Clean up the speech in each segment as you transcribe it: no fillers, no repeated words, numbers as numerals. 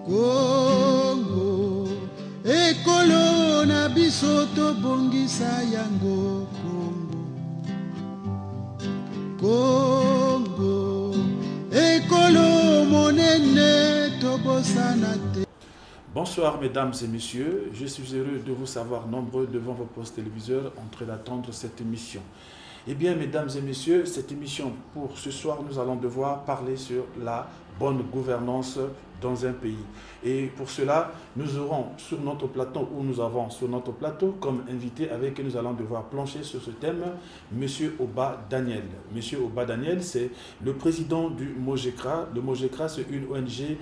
Congo, ekolo na biso tobongisa yango Congo, ekolo monene tobosana te. Bonsoir mesdames et messieurs, je suis heureux de vous savoir nombreux devant vos postes téléviseurs en train d'attendre cette émission. Eh bien mesdames et messieurs, cette émission pour ce soir, nous allons devoir parler sur la bonne gouvernance dans un pays. Et pour cela, nous aurons sur notre plateau, comme invité avec qui nous allons devoir plancher sur ce thème, M. Oba Daniel. M. Oba Daniel, c'est le président du Mojekra. Le Mojekra, c'est une ONG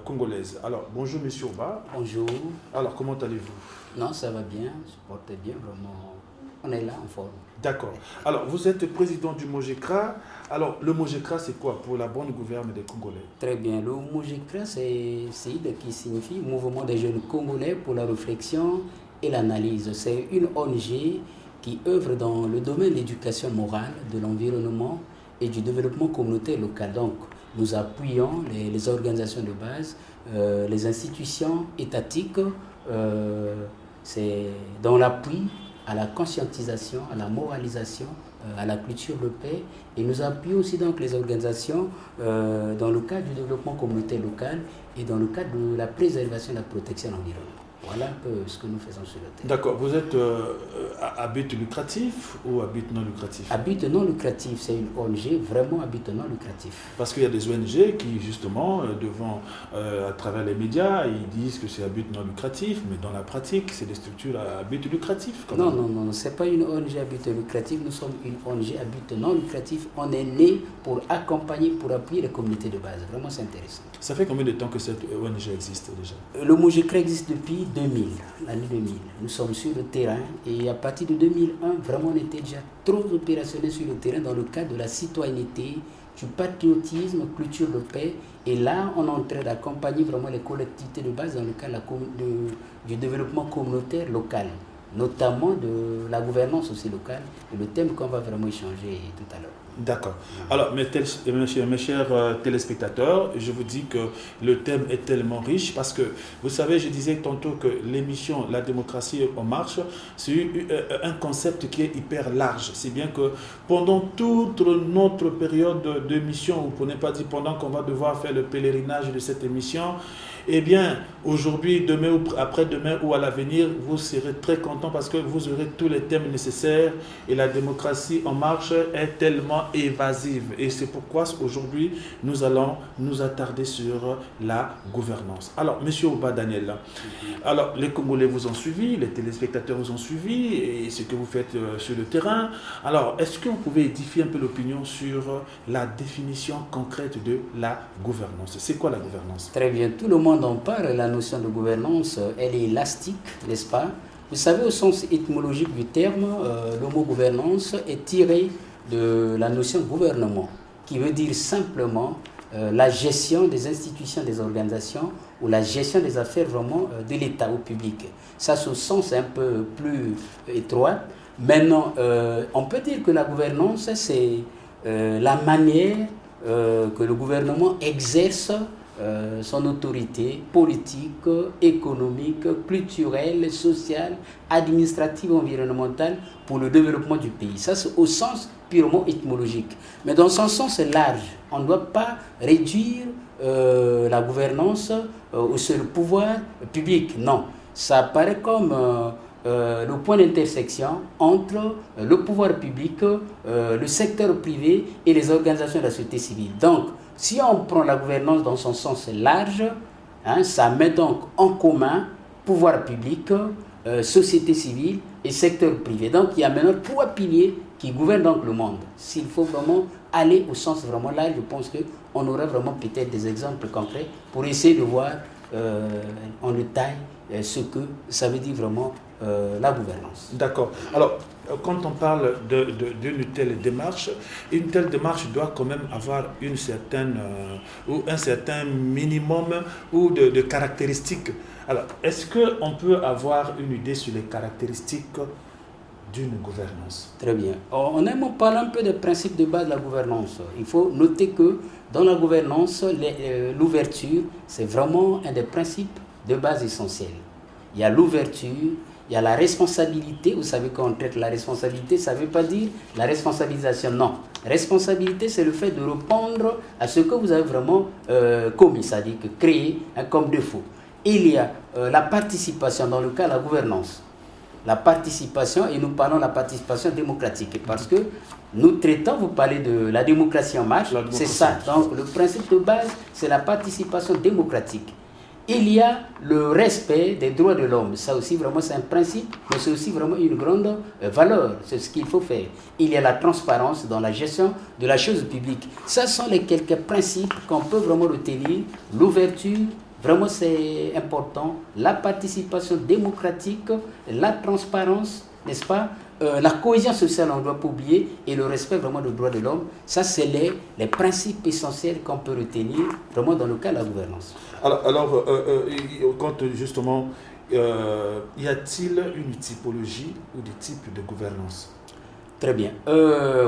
congolaise. Alors, bonjour M. Oba. Bonjour. Alors, comment allez-vous? Non, ça va bien, je porte bien, vraiment. On est là en forme. D'accord. Alors, vous êtes président du Mojekra. Alors, le Mojekra, c'est quoi pour la bonne gouverne des Congolais? Très bien. Le Mojekra, c'est CID qui signifie Mouvement des jeunes congolais pour la réflexion et l'analyse. C'est une ONG qui œuvre dans le domaine de l'éducation morale, de l'environnement et du développement communautaire local. Donc, nous appuyons les organisations de base, les institutions étatiques, c'est dans l'appui à la conscientisation, à la moralisation, à la culture de paix. Et nous appuyons aussi donc les organisations dans le cadre du développement communautaire local et dans le cadre de la préservation et la protection de l'environnement. Voilà un peu ce que nous faisons sur le terrain. D'accord. Vous êtes à but lucratif ou à but non lucratif? À but non lucratif, c'est une ONG vraiment à but non lucratif. Parce qu'il y a des ONG qui, justement, à travers les médias, ils disent que c'est à but non lucratif, mais dans la pratique, c'est des structures à but lucratif. Non, ce n'est pas une ONG à but lucratif, nous sommes une ONG à but non lucratif. On est né pour accompagner, pour appuyer les communautés de base. Vraiment, c'est intéressant. Ça fait combien de temps que cette ONG existe déjà? Le Mojekra existe depuis 2000, l'année 2000. Nous sommes sur le terrain et à partir de 2001, vraiment on était déjà trop opérationnels sur le terrain dans le cadre de la citoyenneté, du patriotisme, culture de paix. Et là, on est en train d'accompagner vraiment les collectivités de base dans le cadre du développement communautaire local, notamment de la gouvernance aussi locale, et le thème qu'on va vraiment échanger tout à l'heure. D'accord. Alors, mes chers téléspectateurs, je vous dis que le thème est tellement riche parce que, vous savez, je disais tantôt que l'émission La démocratie en marche, c'est un concept qui est hyper large. C'est bien que pendant toute notre période d'émission, ou pour ne pas dire pendant qu'on va devoir faire le pèlerinage de cette émission, eh bien, aujourd'hui, demain ou après-demain ou à l'avenir, vous serez très content parce que vous aurez tous les thèmes nécessaires et la démocratie en marche est tellement évasive. Et c'est pourquoi aujourd'hui, nous allons nous attarder sur la gouvernance. Alors, Monsieur Oba Daniel, alors les Congolais vous ont suivi, les téléspectateurs vous ont suivi et ce que vous faites sur le terrain. Alors, est-ce que vous pouvez édifier un peu l'opinion sur la définition concrète de la gouvernance? C'est quoi la gouvernance? Très bien, tout le monde en parle, la notion de gouvernance, elle est élastique, n'est-ce pas? Vous savez, au sens étymologique du terme, le mot gouvernance est tiré de la notion gouvernement, qui veut dire simplement la gestion des institutions, des organisations, ou la gestion des affaires vraiment de l'État au public. Ça, c'est au sens un peu plus étroit. Maintenant, on peut dire que la gouvernance, c'est la manière que le gouvernement exerce son autorité politique, économique, culturelle, sociale, administrative, environnementale pour le développement du pays. Ça, c'est au sens purement étymologique. Mais dans son sens large, on ne doit pas réduire la gouvernance au seul pouvoir public. Non, ça apparaît comme le point d'intersection entre le pouvoir public, le secteur privé et les organisations de la société civile. Donc, si on prend la gouvernance dans son sens large, ça met donc en commun pouvoir public, société civile et secteur privé. Donc il y a maintenant 3 piliers qui gouvernent donc le monde. S'il faut vraiment aller au sens vraiment large, je pense qu'on aura vraiment peut-être des exemples concrets pour essayer de voir en détail ce que ça veut dire vraiment la gouvernance. D'accord. Alors, quand on parle d'une telle démarche doit quand même avoir une certaine, ou un certain minimum ou de caractéristiques. Alors, est-ce qu'on peut avoir une idée sur les caractéristiques d'une gouvernance? Très bien. On aime parler un peu des principes de base de la gouvernance. Il faut noter que dans la gouvernance, l'ouverture, c'est vraiment un des principes de base essentiels. Il y a l'ouverture, il y a la responsabilité. Vous savez, quand on traite la responsabilité, ça ne veut pas dire la responsabilisation, non. Responsabilité, c'est le fait de répondre à ce que vous avez vraiment commis, c'est-à-dire que créer comme défaut. Il y a la participation dans le cas de la gouvernance. La participation, et nous parlons de la participation démocratique, parce que nous traitons, vous parlez de la démocratie en marche, c'est ça. Donc le principe de base, c'est la participation démocratique. Il y a le respect des droits de l'homme, ça aussi vraiment c'est un principe, mais c'est aussi vraiment une grande valeur, c'est ce qu'il faut faire. Il y a la transparence dans la gestion de la chose publique. Ce sont les quelques principes qu'on peut vraiment retenir, l'ouverture. Vraiment, c'est important. La participation démocratique, la transparence, n'est-ce pas? La cohésion sociale, on ne doit pas oublier, et le respect vraiment des droits de l'homme. Ça, c'est les principes essentiels qu'on peut retenir vraiment dans le cas de la gouvernance. Alors quand justement, y a-t-il une typologie ou des types de gouvernance? Très bien.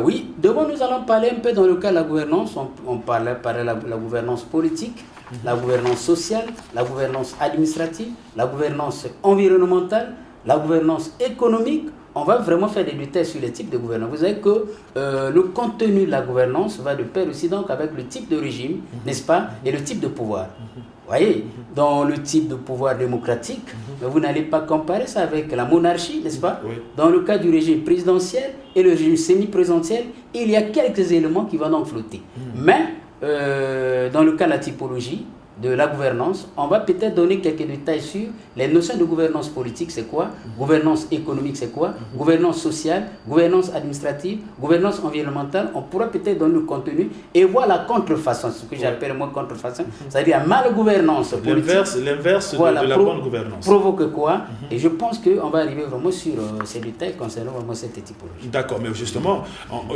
Oui, d'abord nous allons parler un peu dans le cas de la gouvernance. On parlait de la gouvernance politique, la gouvernance sociale, la gouvernance administrative, la gouvernance environnementale, la gouvernance économique. On va vraiment faire des détails sur les types de gouvernance. Vous savez que le contenu de la gouvernance va de pair aussi donc avec le type de régime, n'est-ce pas, et le type de pouvoir. Vous voyez, dans le type de pouvoir démocratique, vous n'allez pas comparer ça avec la monarchie, n'est-ce pas? Oui. Dans le cas du régime présidentiel et le régime semi-présidentiel, il y a quelques éléments qui vont donc flotter. Mais, dans le cas de la typologie, de la gouvernance, on va peut-être donner quelques détails sur les notions de gouvernance politique, c'est quoi? Gouvernance économique, c'est quoi? Gouvernance sociale, gouvernance administrative, gouvernance environnementale. On pourra peut-être donner le contenu et voir la contrefaçon, ce que j'appelle moi contrefaçon, c'est-à-dire la malgouvernance politique. L'inverse voilà, de la bonne gouvernance. Provoque quoi? Et je pense qu'on va arriver vraiment sur ces détails concernant vraiment cette typologie. D'accord, mais justement,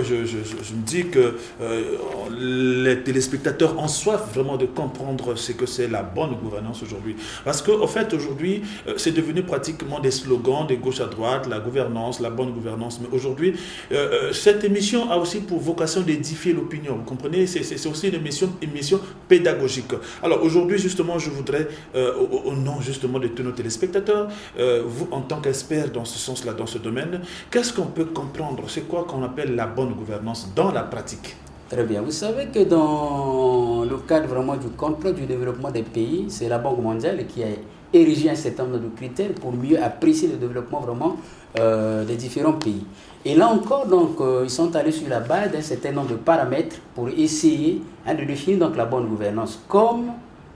je me dis que les téléspectateurs ont soif vraiment de comprendre ce que c'est la bonne gouvernance aujourd'hui. Parce qu'en fait, aujourd'hui, c'est devenu pratiquement des slogans de gauche à droite, la gouvernance, la bonne gouvernance. Mais aujourd'hui, cette émission a aussi pour vocation d'édifier l'opinion. Vous comprenez? C'est aussi une émission pédagogique. Alors aujourd'hui, justement, je voudrais, au nom justement de tous nos téléspectateurs, vous, en tant qu'expert dans ce sens-là, dans ce domaine, qu'est-ce qu'on peut comprendre? C'est quoi qu'on appelle la bonne gouvernance dans la pratique? Très bien. Vous savez que dans le cadre vraiment du contrôle du développement des pays, c'est la Banque mondiale qui a érigé un certain nombre de critères pour mieux apprécier le développement vraiment des différents pays. Et là encore, donc, ils sont allés sur la base d'un certain nombre de paramètres pour essayer de définir donc, la bonne gouvernance comme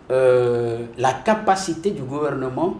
la capacité du gouvernement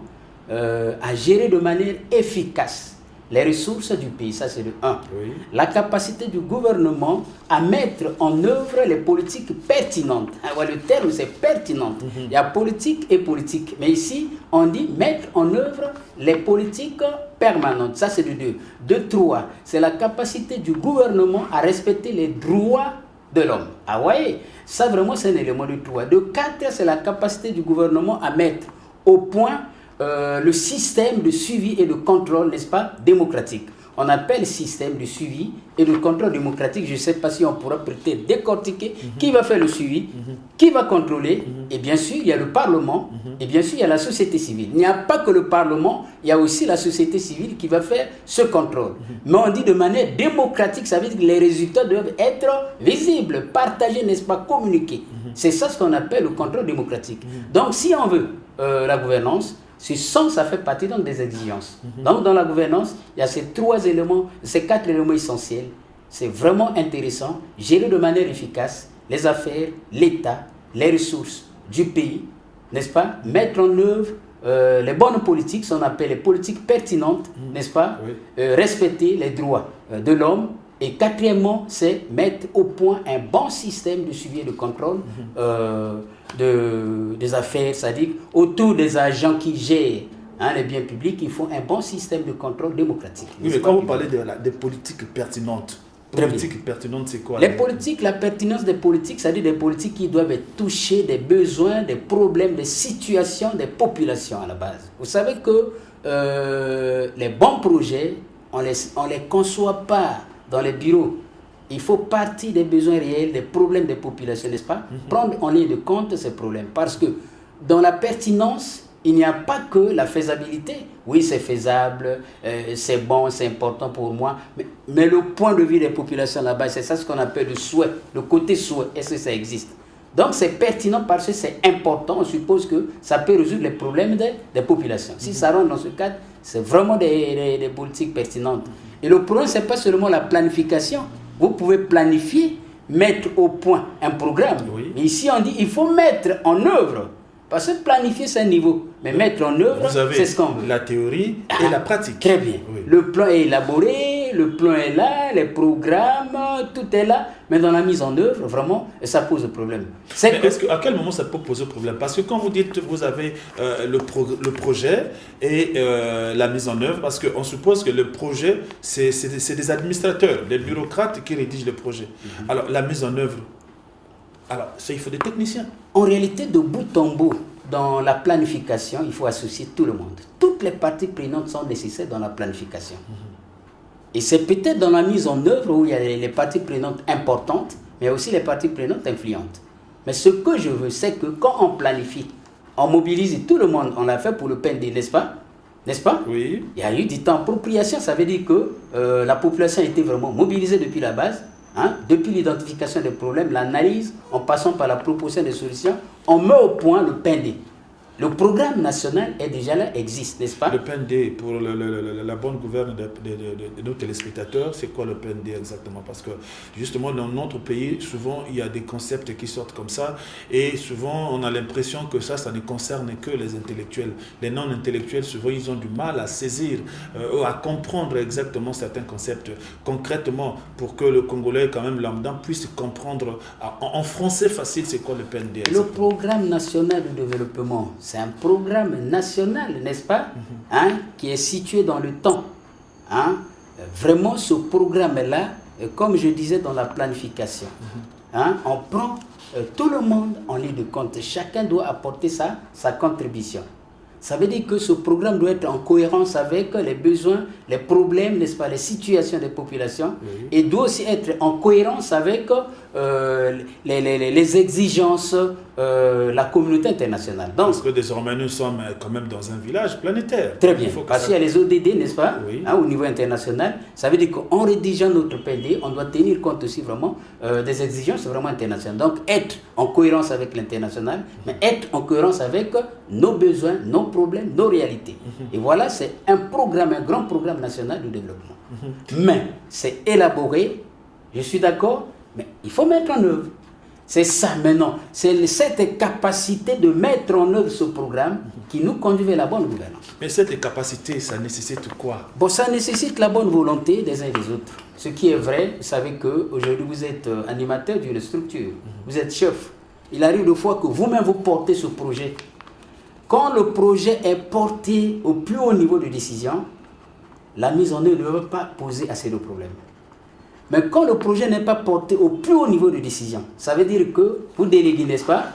à gérer de manière efficace les ressources du pays, ça c'est le 1. Oui. La capacité du gouvernement à mettre en œuvre les politiques pertinentes. Alors, le terme c'est pertinente. Il y a politique et politique. Mais ici, on dit mettre en œuvre les politiques permanentes. Ça c'est le 2. De 3, c'est la capacité du gouvernement à respecter les droits de l'homme. Ah vous voyez, ça vraiment c'est un élément de 3. De 4, c'est la capacité du gouvernement à mettre au point le système de suivi et de contrôle, n'est-ce pas, démocratique. On appelle système de suivi et de contrôle démocratique. Je ne sais pas si on pourra peut-être décortiquer qui va faire le suivi, qui va contrôler. Et bien sûr, il y a le Parlement et bien sûr, il y a la société civile. Il n'y a pas que le Parlement, il y a aussi la société civile qui va faire ce contrôle. Mais on dit de manière démocratique, ça veut dire que les résultats doivent être visibles, partagés, n'est-ce pas, communiqués. C'est ça ce qu'on appelle le contrôle démocratique. Donc, si on veut la gouvernance, ça fait partie donc des exigences. Donc dans la gouvernance, il y a ces 4 éléments essentiels. C'est vraiment intéressant. Gérer de manière efficace les affaires, l'État, les ressources du pays, n'est-ce pas? Mettre en œuvre les bonnes politiques, ce qu'on appelle les politiques pertinentes, n'est-ce pas? Oui. Respecter les droits de l'homme. Et 4e, c'est mettre au point un bon système de suivi et de contrôle des affaires, c'est-à-dire autour des agents qui gèrent les biens publics, il faut un bon système de contrôle démocratique. Oui, mais quand vous parlez des politiques pertinentes, c'est quoi? La pertinence des politiques, c'est-à-dire des politiques qui doivent toucher des besoins, des problèmes, des situations des populations à la base. Vous savez que les bons projets on les conçoit pas dans les bureaux. Il faut partir des besoins réels, des problèmes des populations, n'est-ce pas? Prendre en ligne de compte ces problèmes. Parce que dans la pertinence, il n'y a pas que la faisabilité. Oui, c'est faisable, c'est bon, c'est important pour moi. Mais le point de vue des populations là-bas, c'est ça ce qu'on appelle le souhait, le côté souhait. Est-ce que ça existe? Donc c'est pertinent parce que c'est important. On suppose que ça peut résoudre les problèmes des populations. Si ça rentre dans ce cadre, c'est vraiment des politiques pertinentes. Et le problème, ce n'est pas seulement la planification. Vous pouvez planifier, mettre au point un programme. Oui. Mais ici, on dit qu'il faut mettre en œuvre. Parce que planifier, c'est un niveau. Mais mettre en œuvre, c'est ce qu'on veut. La théorie et la pratique. Très bien. Oui. Le plan est élaboré, le plan est là, les programmes, tout est là. Mais dans la mise en œuvre, vraiment, ça pose problème. À quel moment ça peut poser problème? Parce que quand vous dites que vous avez le projet et la mise en œuvre, parce qu'on suppose que le projet, c'est des administrateurs, des bureaucrates qui rédigent le projet. Alors, la mise en œuvre, il faut des techniciens. En réalité, de bout en bout, dans la planification, il faut associer tout le monde. Toutes les parties prenantes sont nécessaires dans la planification. Et c'est peut-être dans la mise en œuvre où il y a les parties prenantes importantes, mais aussi les parties prenantes influentes. Mais ce que je veux, c'est que quand on planifie, on mobilise tout le monde. On l'a fait pour le PND, n'est-ce pas? N'est-ce pas? Oui. Il y a eu du temps appropriation, ça veut dire que la population a été vraiment mobilisée depuis la base. Depuis l'identification des problèmes, l'analyse, en passant par la proposition des solutions, on met au point le PND. Le programme national est déjà là, existe, n'est-ce pas? Le PND, pour la bonne gouverne de nos téléspectateurs, c'est quoi le PND exactement? Parce que justement, dans notre pays, souvent, il y a des concepts qui sortent comme ça, et souvent, on a l'impression que ça ne concerne que les intellectuels. Les non-intellectuels, souvent, ils ont du mal à saisir, à comprendre exactement certains concepts concrètement, pour que le Congolais, quand même, lambda, puisse comprendre en français facile, c'est quoi le PND exactement. Le programme national de développement, c'est un programme national, n'est-ce pas? Qui est situé dans le temps. Vraiment, ce programme-là, comme je disais dans la planification, on prend tout le monde en ligne de compte. Chacun doit apporter sa contribution. Ça veut dire que ce programme doit être en cohérence avec les besoins, les problèmes, n'est-ce pas, les situations des populations, et doit aussi être en cohérence avec les exigences de la communauté internationale. Donc, parce que désormais, nous sommes quand même dans un village planétaire. Très bien, parce qu'il y a les ODD, n'est-ce pas, au niveau international. Ça veut dire qu'en rédigeant notre PND, on doit tenir compte aussi vraiment des exigences vraiment internationales. Donc, être en cohérence avec l'international, mais être en cohérence avec nos besoins, nos problèmes, nos réalités. Et voilà, c'est un programme, un grand programme national de développement. Mais c'est élaboré, je suis d'accord, mais il faut mettre en œuvre. C'est ça maintenant, c'est cette capacité de mettre en œuvre ce programme qui nous conduit vers la bonne gouvernance. Mais cette capacité, ça nécessite quoi? Bon, ça nécessite la bonne volonté des uns et des autres. Ce qui est vrai, vous savez qu'aujourd'hui vous êtes animateur d'une structure, vous êtes chef. Il arrive des fois que vous-même vous portez ce projet. Quand le projet est porté au plus haut niveau de décision, la mise en œuvre ne va pas poser assez de problèmes. Mais quand le projet n'est pas porté au plus haut niveau de décision, ça veut dire que vous déléguez, n'est-ce pas,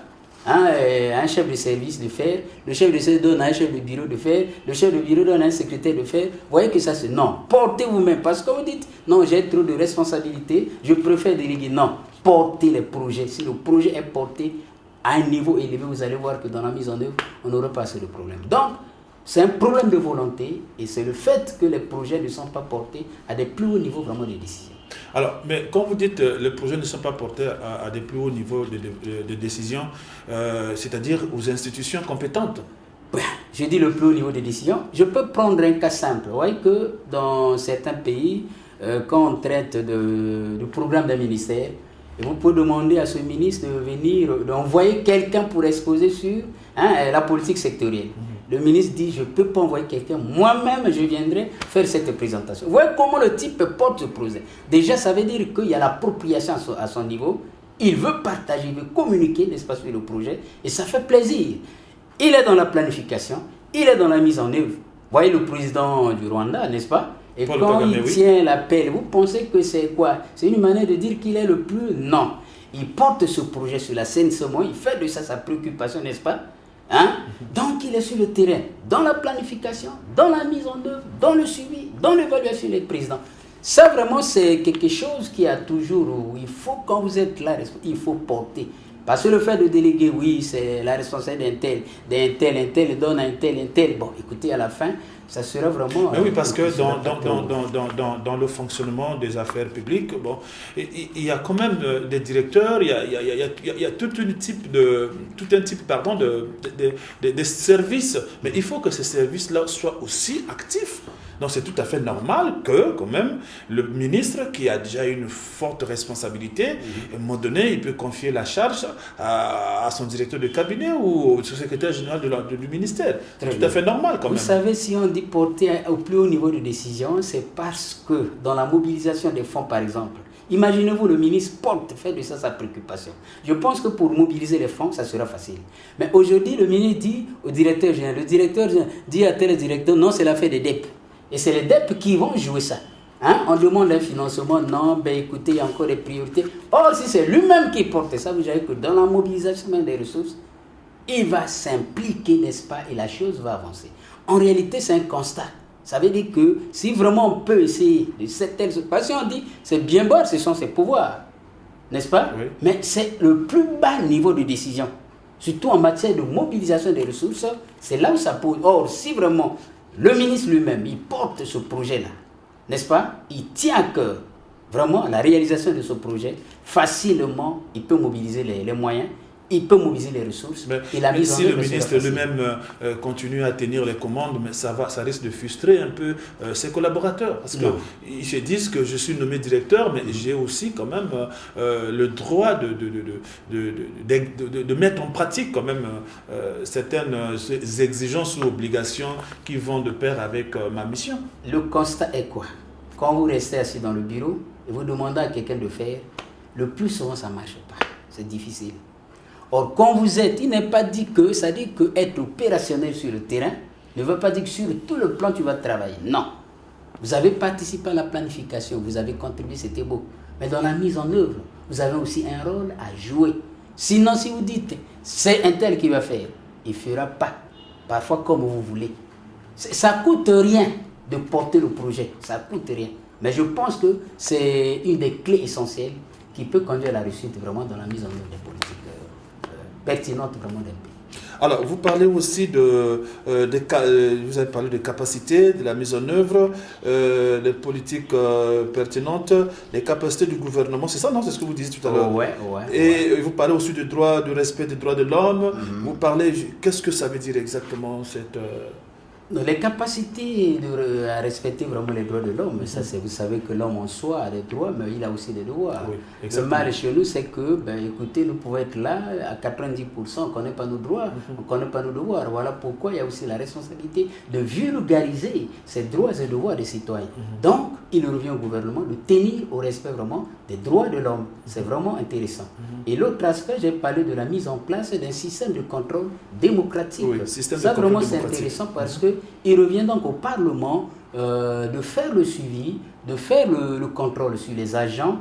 un chef de service de faire, le chef de service donne à un chef de bureau de faire, le chef de bureau donne à un secrétaire de faire. Vous voyez que ça c'est non. Portez vous-même, parce que vous dites, non, j'ai trop de responsabilités, je préfère déléguer. Non, portez les projets. Si le projet est porté à un niveau élevé, vous allez voir que dans la mise en œuvre, on n'aura pas assez de problèmes. Donc, c'est un problème de volonté et c'est le fait que les projets ne sont pas portés à des plus hauts niveaux vraiment de décision. Alors, mais quand vous dites que les projets ne sont pas portés à des plus hauts niveaux de décision, c'est-à-dire aux institutions compétentes? Je dis le plus haut niveau de décision. Je peux prendre un cas simple. Vous voyez que dans certains pays, quand on traite du programme d'un ministère, vous pouvez demander à ce ministre de venir, d'envoyer quelqu'un pour exposer sur la politique sectorielle. Le ministre dit, je ne peux pas envoyer quelqu'un, moi-même je viendrai faire cette présentation. Vous voyez comment le type porte ce projet. Déjà, ça veut dire qu'il y a l'appropriation à son niveau, il veut partager, il veut communiquer, n'est-ce pas, sur le projet, et ça fait plaisir. Il est dans la planification, il est dans la mise en œuvre. Vous voyez le président du Rwanda, n'est-ce pas? Et Paul quand Kagame, il tient l'appel, vous pensez que c'est quoi? C'est une manière de dire qu'il est le plus... Non. Il porte ce projet sur la scène seulement, il fait de ça sa préoccupation, n'est-ce pas? Donc il est sur le terrain, dans la planification, dans la mise en œuvre, dans le suivi, dans l'évaluation des présidents. Ça, vraiment, c'est quelque chose qui a toujours... Il faut, quand vous êtes là, il faut porter. Parce que le fait de déléguer, oui, c'est la responsabilité d'un tel, donne à un tel. Bon, écoutez, à la fin, ça sera vraiment... Mais oui, parce que dans le fonctionnement des affaires publiques, bon, il y a quand même des directeurs, il y a tout un type de services, mais il faut que ces services-là soient aussi actifs. Donc c'est tout à fait normal que, quand même, le ministre qui a déjà une forte responsabilité, à un moment donné, il peut confier la charge à son directeur de cabinet ou au secrétaire général du ministère. C'est tout à fait normal quand même. Vous savez, si on dit porter au plus haut niveau de décision, c'est parce que dans la mobilisation des fonds, par exemple, imaginez-vous le ministre fait de ça sa préoccupation. Je pense que pour mobiliser les fonds, ça sera facile. Mais aujourd'hui, le ministre dit au directeur général, le directeur dit à tel directeur, non, c'est l'affaire des DEP. Et c'est les DEP qui vont jouer ça. Hein? On demande un financement, non, ben écoutez, il y a encore des priorités. Or, si c'est lui-même qui porte ça, vous savez que dans la mobilisation des ressources, il va s'impliquer, n'est-ce pas, et la chose va avancer. En réalité, c'est un constat. Ça veut dire que si vraiment on peut essayer de cette telle... Parce qu'on dit, c'est bien beau, ce sont ses pouvoirs, n'est-ce pas? Oui. Mais c'est le plus bas niveau de décision. Surtout en matière de mobilisation des ressources, c'est là où ça pose. Or, si vraiment... Le ministre lui-même, il porte ce projet-là, n'est-ce pas? Il tient à cœur vraiment la réalisation de ce projet. Facilement, il peut mobiliser les moyens, il peut mobiliser les ressources. Mais si le ministre lui-même continue à tenir les commandes, mais ça risque de frustrer un peu ses collaborateurs. Parce qu'ils se disent que je suis nommé directeur, mais j'ai aussi quand même le droit de mettre en pratique quand même certaines exigences ou obligations qui vont de pair avec ma mission. Le constat est quoi? Quand vous restez assis dans le bureau et vous demandez à quelqu'un de faire, le plus souvent ça ne marche pas. C'est difficile. Or, quand vous êtes, il n'est pas dit que, ça dit que être opérationnel sur le terrain ne veut pas dire que sur tout le plan tu vas travailler. Non. Vous avez participé à la planification, vous avez contribué, c'était beau. Mais dans la mise en œuvre, vous avez aussi un rôle à jouer. Sinon, si vous dites, c'est un tel qui va faire, il ne fera pas. Parfois comme vous voulez. Ça ne coûte rien de porter le projet. Ça ne coûte rien. Mais je pense que c'est une des clés essentielles qui peut conduire à la réussite vraiment dans la mise en œuvre des politiques pertinentes vraiment d'un pays. Alors, vous parlez aussi vous avez parlé de capacité, de la mise en œuvre, des politiques pertinentes, les capacités du gouvernement. C'est ça, non? C'est ce que vous disiez tout à l'heure. Et vous parlez aussi du respect des droits de l'homme. Vous parlez, qu'est-ce que ça veut dire exactement cette... Les capacités à respecter vraiment les droits de l'homme, ça c'est, vous savez que l'homme en soi a des droits, mais il a aussi des devoirs. Oui, le mal chez nous, c'est que, écoutez, nous pouvons être là à 90%, on ne connaît pas nos droits, on ne connaît pas nos devoirs. Voilà pourquoi il y a aussi la responsabilité de vulgariser ces droits et devoirs des citoyens. Donc, il revient au gouvernement de tenir au respect vraiment des droits de l'homme. C'est vraiment intéressant. Et l'autre aspect, j'ai parlé de la mise en place d'un système de contrôle démocratique. Oui, ça vraiment c'est intéressant parce que il revient donc au Parlement de faire le suivi, de faire le contrôle sur les agents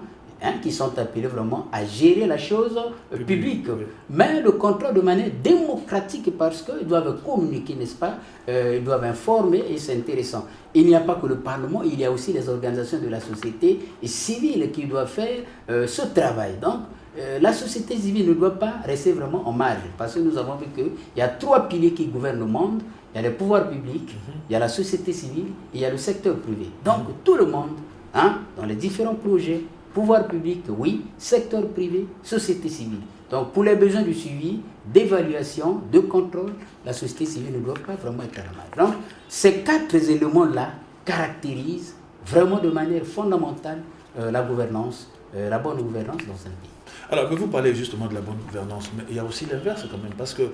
qui sont appelés vraiment à gérer la chose publique. Oui. Mais le contrôle de manière démocratique parce qu'ils doivent communiquer, n'est-ce pas? Ils doivent informer et c'est intéressant. Il n'y a pas que le Parlement, il y a aussi les organisations de la société civile qui doivent faire ce travail. Donc, la société civile ne doit pas rester vraiment en marge parce que nous avons vu qu'il y a 3 piliers qui gouvernent le monde. Il y a les pouvoirs publics, il y a la société civile et il y a le secteur privé. Donc tout le monde, dans les différents projets, pouvoir public, oui, secteur privé, société civile. Donc pour les besoins du suivi, d'évaluation, de contrôle, la société civile ne doit pas vraiment être à la marge. Donc ces 4 éléments-là caractérisent vraiment de manière fondamentale la gouvernance, la bonne gouvernance dans un pays. Alors, vous parlez justement de la bonne gouvernance, mais il y a aussi l'inverse quand même, parce que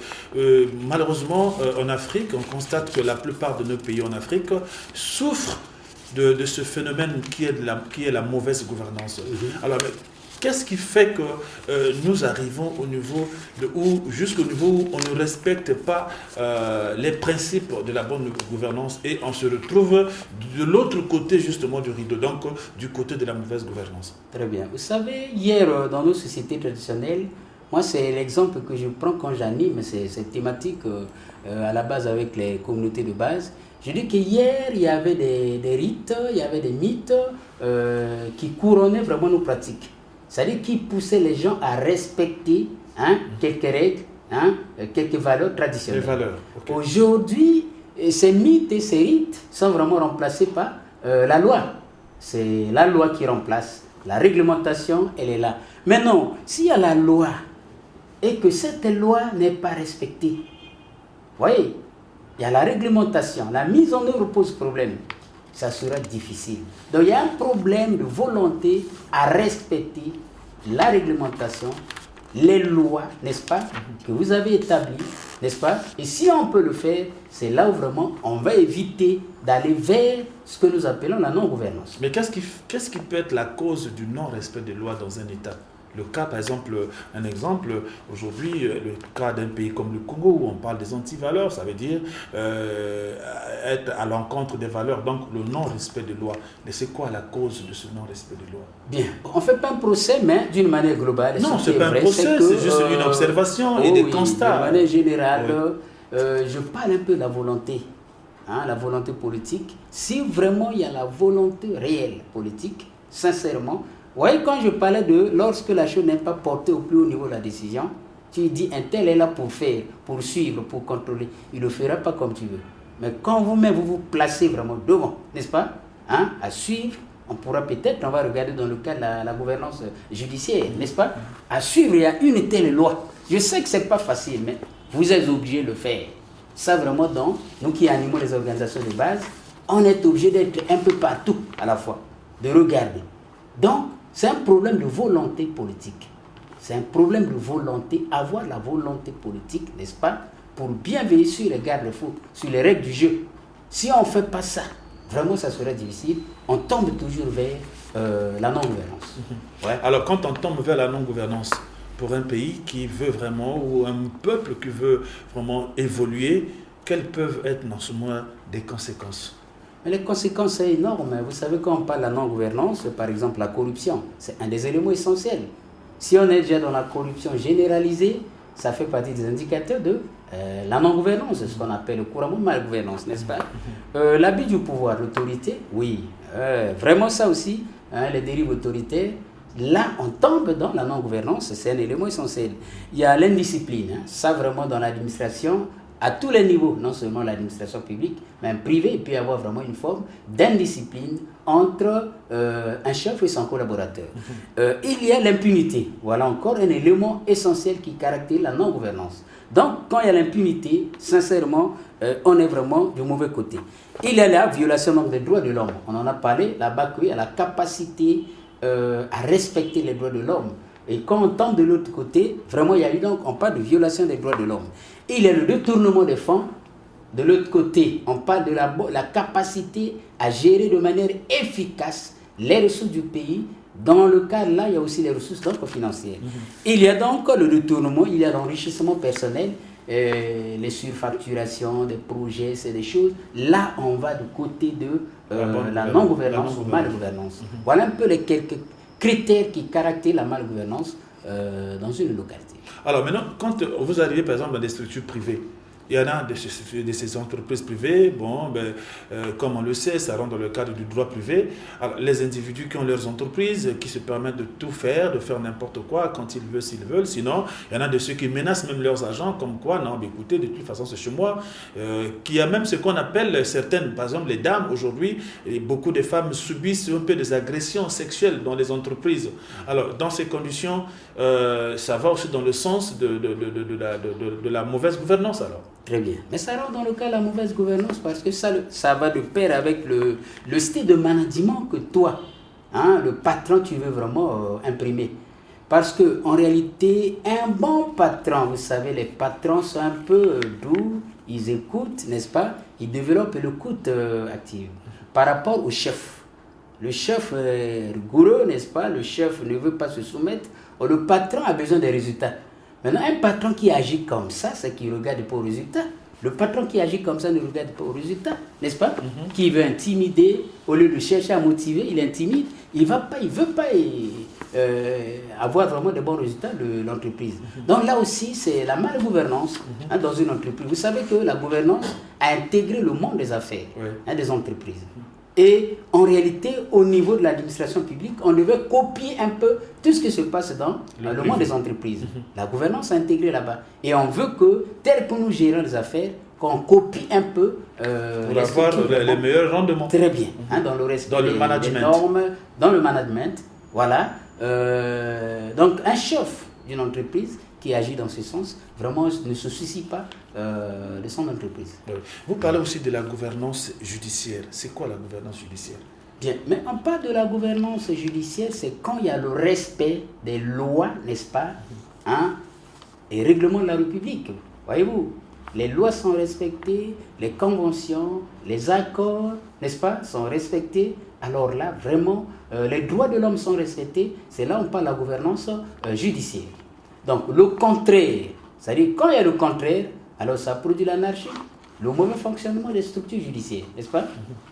malheureusement, en Afrique, on constate que la plupart de nos pays en Afrique souffrent de ce phénomène qui est la mauvaise gouvernance. Alors, qu'est-ce qui fait que nous arrivons jusqu'au niveau où on ne respecte pas les principes de la bonne gouvernance et on se retrouve de l'autre côté justement du rideau, donc du côté de la mauvaise gouvernance? Très bien. Vous savez, hier dans nos sociétés traditionnelles, moi c'est l'exemple que je prends quand j'anime cette thématique à la base avec les communautés de base. Je dis qu'hier, il y avait des rites, il y avait des mythes qui couronnaient vraiment nos pratiques. C'est-à-dire qui poussaient les gens à respecter quelques règles, quelques valeurs traditionnelles. Les valeurs. Okay. Aujourd'hui, ces mythes et ces rites sont vraiment remplacés par la loi. C'est la loi qui remplace. La réglementation, elle est là. Maintenant, s'il y a la loi et que cette loi n'est pas respectée, vous voyez, il y a la réglementation, la mise en œuvre pose problème. Ça sera difficile. Donc il y a un problème de volonté à respecter la réglementation, les lois, n'est-ce pas, que vous avez établies, n'est-ce pas? Et si on peut le faire, c'est là où vraiment on va éviter d'aller vers ce que nous appelons la non-gouvernance. Mais qu'est-ce qui peut être la cause du non-respect des lois dans un État? Le cas, par exemple, un exemple, aujourd'hui, le cas d'un pays comme le Congo, où on parle des antivaleurs, ça veut dire être à l'encontre des valeurs, donc le non-respect des lois. Mais c'est quoi la cause de ce non-respect des lois? Bien, on ne fait pas un procès, mais d'une manière globale. Non, ce n'est pas un procès, c'est juste une observation et des constats. De manière générale, je parle un peu de la volonté, la volonté politique. Si vraiment il y a la volonté réelle politique, sincèrement, vous voyez, quand je parlais de lorsque la chose n'est pas portée au plus haut niveau de la décision, tu dis un tel est là pour faire, pour suivre, pour contrôler. Il ne le fera pas comme tu veux. Mais quand vous-même vous placez vraiment devant, n'est-ce pas, à suivre, on pourra peut-être, on va regarder dans le cas de la gouvernance judiciaire, n'est-ce pas, à suivre, il y a une telle loi. Je sais que ce n'est pas facile, mais vous êtes obligé de le faire. Ça vraiment, donc, nous qui animons les organisations de base, on est obligé d'être un peu partout à la fois, de regarder. Donc, c'est un problème de volonté politique. C'est un problème de volonté, avoir la volonté politique, n'est-ce pas, pour bien veiller sur les garde-fous, sur les règles du jeu. Si on ne fait pas ça, vraiment ça serait difficile. On tombe toujours vers la non-gouvernance. Ouais. Alors quand on tombe vers la non-gouvernance, pour un pays qui veut vraiment, ou un peuple qui veut vraiment évoluer, quelles peuvent être dans ce moment des conséquences? Mais les conséquences sont énormes. Vous savez, quand on parle de la non-gouvernance, par exemple la corruption, c'est un des éléments essentiels. Si on est déjà dans la corruption généralisée, ça fait partie des indicateurs de la non-gouvernance, c'est ce qu'on appelle couramment mal-gouvernance, n'est-ce pas? L'abus du pouvoir, l'autorité, oui, vraiment ça aussi, les dérives autoritaires, là on tombe dans la non-gouvernance, c'est un élément essentiel. Il y a l'indiscipline, ça vraiment dans l'administration, à tous les niveaux, non seulement l'administration publique, mais un privé, il peut y avoir vraiment une forme d'indiscipline entre un chef et son collaborateur. Il y a l'impunité. Voilà encore un élément essentiel qui caractérise la non-gouvernance. Donc, quand il y a l'impunité, sincèrement, on est vraiment du mauvais côté. Il y a la violation donc, des droits de l'homme. On en a parlé là-bas, qu'il y a la capacité à respecter les droits de l'homme. Et quand on tombe de l'autre côté, vraiment, il y a eu donc, on parle de violation des droits de l'homme. Il y a le détournement des fonds. De l'autre côté, on parle de la capacité à gérer de manière efficace les ressources du pays. Dans le cas là, il y a aussi les ressources donc, financières. Il y a donc le détournement, il y a l'enrichissement personnel, les surfacturations, des projets, c'est des choses. Là, on va du côté de la non-gouvernance ou mal-gouvernance. Voilà un peu les quelques critères qui caractérisent la mal-gouvernance dans une localité. Alors maintenant, quand vous arrivez par exemple dans des structures privées, il y en a de ces entreprises privées, comme on le sait, ça rentre dans le cadre du droit privé. Alors, les individus qui ont leurs entreprises, qui se permettent de tout faire, de faire n'importe quoi quand ils veulent, s'ils veulent. Sinon, il y en a de ceux qui menacent même leurs agents, comme quoi, non, mais écoutez, de toute façon, c'est chez moi. Qu'il y a même ce qu'on appelle certaines, par exemple, les dames, aujourd'hui, et beaucoup de femmes subissent un peu des agressions sexuelles dans les entreprises. Alors, dans ces conditions, ça va aussi dans le sens de la mauvaise gouvernance, alors. Très bien. Mais ça rentre dans le cas de la mauvaise gouvernance parce que ça va de pair avec le style de management que toi, le patron, tu veux vraiment imprimer. Parce qu'en réalité, un bon patron, vous savez, les patrons sont un peu doux, ils écoutent, n'est-ce pas? Ils développent l'écoute active par rapport au chef. Le chef est rigoureux, n'est-ce pas? Le chef ne veut pas se soumettre. Le patron a besoin des résultats. Maintenant, un patron qui agit comme ça, c'est qu'il ne regarde pas aux résultats. Le patron qui agit comme ça ne regarde pas aux résultats, n'est-ce pas? Qui veut intimider, au lieu de chercher à motiver, il intimide. Il ne veut pas avoir vraiment de bons résultats de l'entreprise. Donc là aussi, c'est la malgouvernance dans une entreprise. Vous savez que la gouvernance a intégré le monde des affaires des entreprises. Et en réalité, au niveau de l'administration publique, on devait copier un peu tout ce qui se passe dans le monde des entreprises. La gouvernance a intégré là-bas. Et on veut que, tel que nous gérons les affaires, qu'on copie un peu pour avoir les meilleurs rendements. Très bien, dans le respect des normes, dans le management. Voilà. Donc, un chef d'une entreprise qui agit dans ce sens, vraiment ne se soucie pas de son entreprise. Vous parlez aussi de la gouvernance judiciaire. C'est quoi la gouvernance judiciaire? Bien, mais on parle de la gouvernance judiciaire, c'est quand il y a le respect des lois, n'est-ce pas, et règlements de la République. Voyez-vous, les lois sont respectées, les conventions, les accords, n'est-ce pas, sont respectés. Alors là, vraiment, les droits de l'homme sont respectés. C'est là où on parle de la gouvernance judiciaire. Donc, le contraire, c'est-à-dire quand il y a le contraire, alors ça produit l'anarchie, le mauvais fonctionnement des structures judiciaires, n'est-ce pas?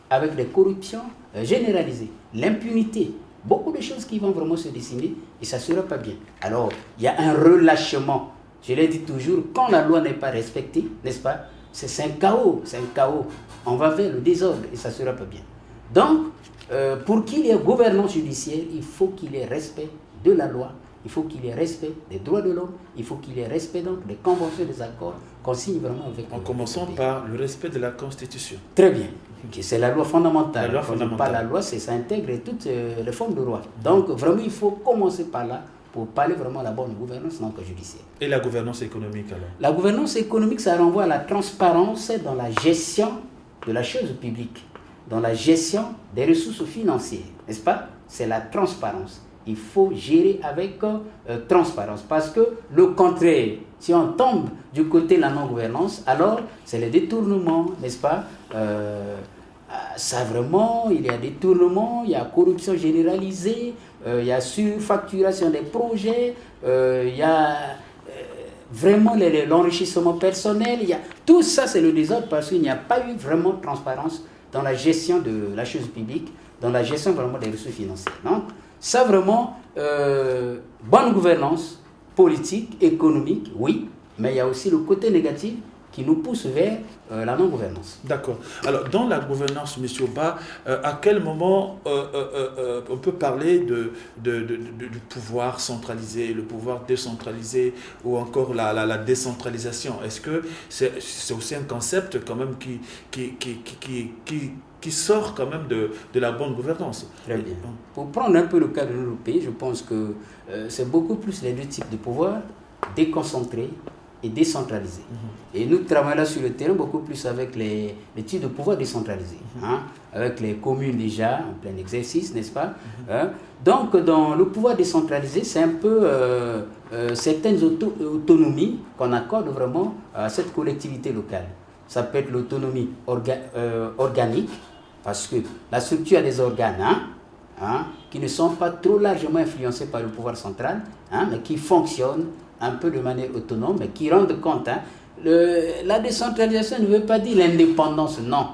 Avec des corruptions généralisées, l'impunité, beaucoup de choses qui vont vraiment se dessiner et ça ne sera pas bien. Alors, il y a un relâchement. Je l'ai dit toujours, quand la loi n'est pas respectée, n'est-ce pas? C'est un chaos, c'est un chaos. On va vers le désordre et ça ne sera pas bien. Donc, pour qu'il y ait gouvernance judiciaire, il faut qu'il y ait respect de la loi. Il faut qu'il y ait respect des droits de l'homme, il faut qu'il y ait respect donc des conventions, des accords qu'on signe vraiment avec. En commençant par le respect de la Constitution. Très bien. C'est la loi fondamentale. La loi fondamentale. Pas la loi, ça intègre toutes les formes de loi. Donc vraiment, il faut commencer par là pour parler vraiment de la bonne gouvernance donc judiciaire. Et la gouvernance économique alors? La gouvernance économique, ça renvoie à la transparence dans la gestion de la chose publique, dans la gestion des ressources financières, n'est-ce pas? C'est la transparence. Il faut gérer avec transparence parce que le contraire, si on tombe du côté de la non-gouvernance, alors c'est le détournement, n'est-ce pas? Ça vraiment, il y a détournement, il y a corruption généralisée, il y a surfacturation des projets, il y a vraiment l'enrichissement personnel, il y a, tout ça c'est le désordre parce qu'il n'y a pas eu vraiment de transparence dans la gestion de la chose publique, dans la gestion vraiment des ressources financières. Donc, ça vraiment, bonne gouvernance politique, économique, oui, mais il y a aussi le côté négatif qui nous pousse vers la non-gouvernance. D'accord. Alors, dans la gouvernance, M. Ba, à quel moment on peut parler du pouvoir centralisé, le pouvoir décentralisé ou encore la décentralisation? Est-ce que c'est aussi un concept quand même qui sort quand même de la bonne gouvernance? Très bien. Pour prendre un peu le cas de notre pays, je pense que c'est beaucoup plus les deux types de pouvoir, déconcentré et décentralisé. Et nous travaillons là sur le terrain beaucoup plus avec les types de pouvoir décentralisés, avec les communes déjà en plein exercice, n'est-ce pas? Donc, dans le pouvoir décentralisé, c'est un peu certaines autonomies qu'on accorde vraiment à cette collectivité locale. Ça peut être l'autonomie organique, parce que la structure a des organes qui ne sont pas trop largement influencés par le pouvoir central, mais qui fonctionnent un peu de manière autonome, mais qui rendent compte. La décentralisation ne veut pas dire l'indépendance, non.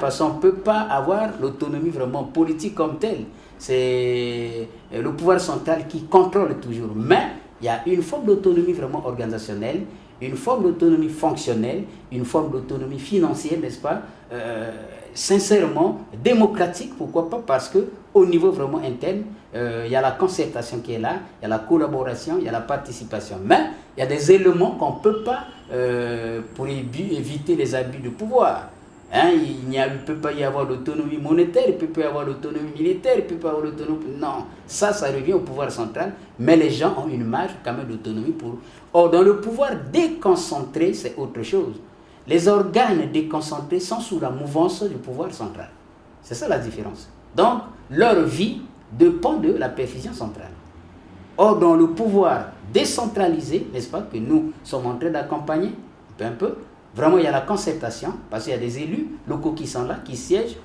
Parce qu'on ne peut pas avoir l'autonomie vraiment politique comme telle. C'est le pouvoir central qui contrôle toujours. Mais il y a une forme d'autonomie vraiment organisationnelle, une forme d'autonomie fonctionnelle, une forme d'autonomie financière, n'est-ce pas? Sincèrement, démocratique, pourquoi pas? Parce qu'au niveau vraiment interne, il y a la concertation qui est là, il y a la collaboration, il y a la participation. Mais il y a des éléments qu'on ne peut pas, pour éviter les abus de pouvoir. Il ne peut pas y avoir l'autonomie monétaire, il ne peut pas y avoir l'autonomie militaire, il ne peut pas y avoir l'autonomie... Non, ça revient au pouvoir central, mais les gens ont une marge quand même d'autonomie pour... Or, dans le pouvoir déconcentré, c'est autre chose. Les organes déconcentrés sont sous la mouvance du pouvoir central. C'est ça la différence. Donc, leur vie dépend de la perfusion centrale. Or, dans le pouvoir décentralisé, n'est-ce pas, que nous sommes en train d'accompagner, un peu, vraiment il y a la concertation, parce qu'il y a des élus locaux qui sont là, qui siègent,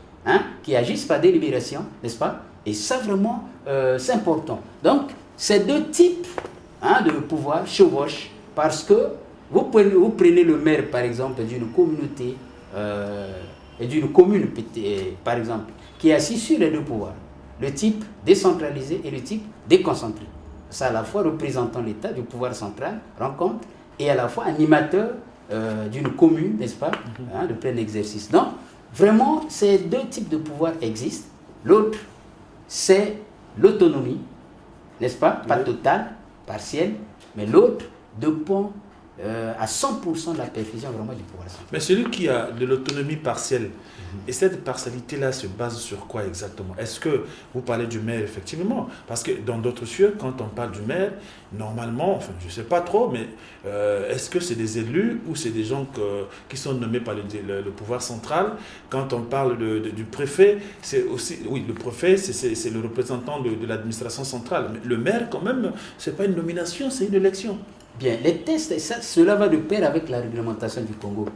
qui agissent par délibération, n'est-ce pas? Et ça vraiment, c'est important. Donc, ces deux types de pouvoir chevauchent, parce que vous prenez le maire, par exemple, d'une communauté, et d'une commune, par exemple, qui est assis sur les deux pouvoirs. le type décentralisé et le type déconcentré. Ça à la fois représentant l'État du pouvoir central, rencontre, et à la fois animateur d'une commune, n'est-ce pas, de plein exercice. Donc, vraiment, ces deux types de pouvoir existent. L'autre, c'est l'autonomie, n'est-ce pas, pas totale, partielle, mais l'autre dépend à 100% de la perfusion vraiment du pouvoir central. Mais celui qui a de l'autonomie partielle, et cette partialité-là se base sur quoi exactement? Est-ce que vous parlez du maire, effectivement? Parce que dans d'autres cieux, quand on parle du maire, normalement, enfin, je ne sais pas trop, mais est-ce que c'est des élus ou c'est des gens qui sont nommés par le pouvoir central? Quand on parle du préfet, c'est aussi, oui, le préfet, c'est le représentant de l'administration centrale. Mais le maire, quand même, ce n'est pas une nomination, c'est une élection. Bien, les tests, cela va de pair avec la réglementation du Congo.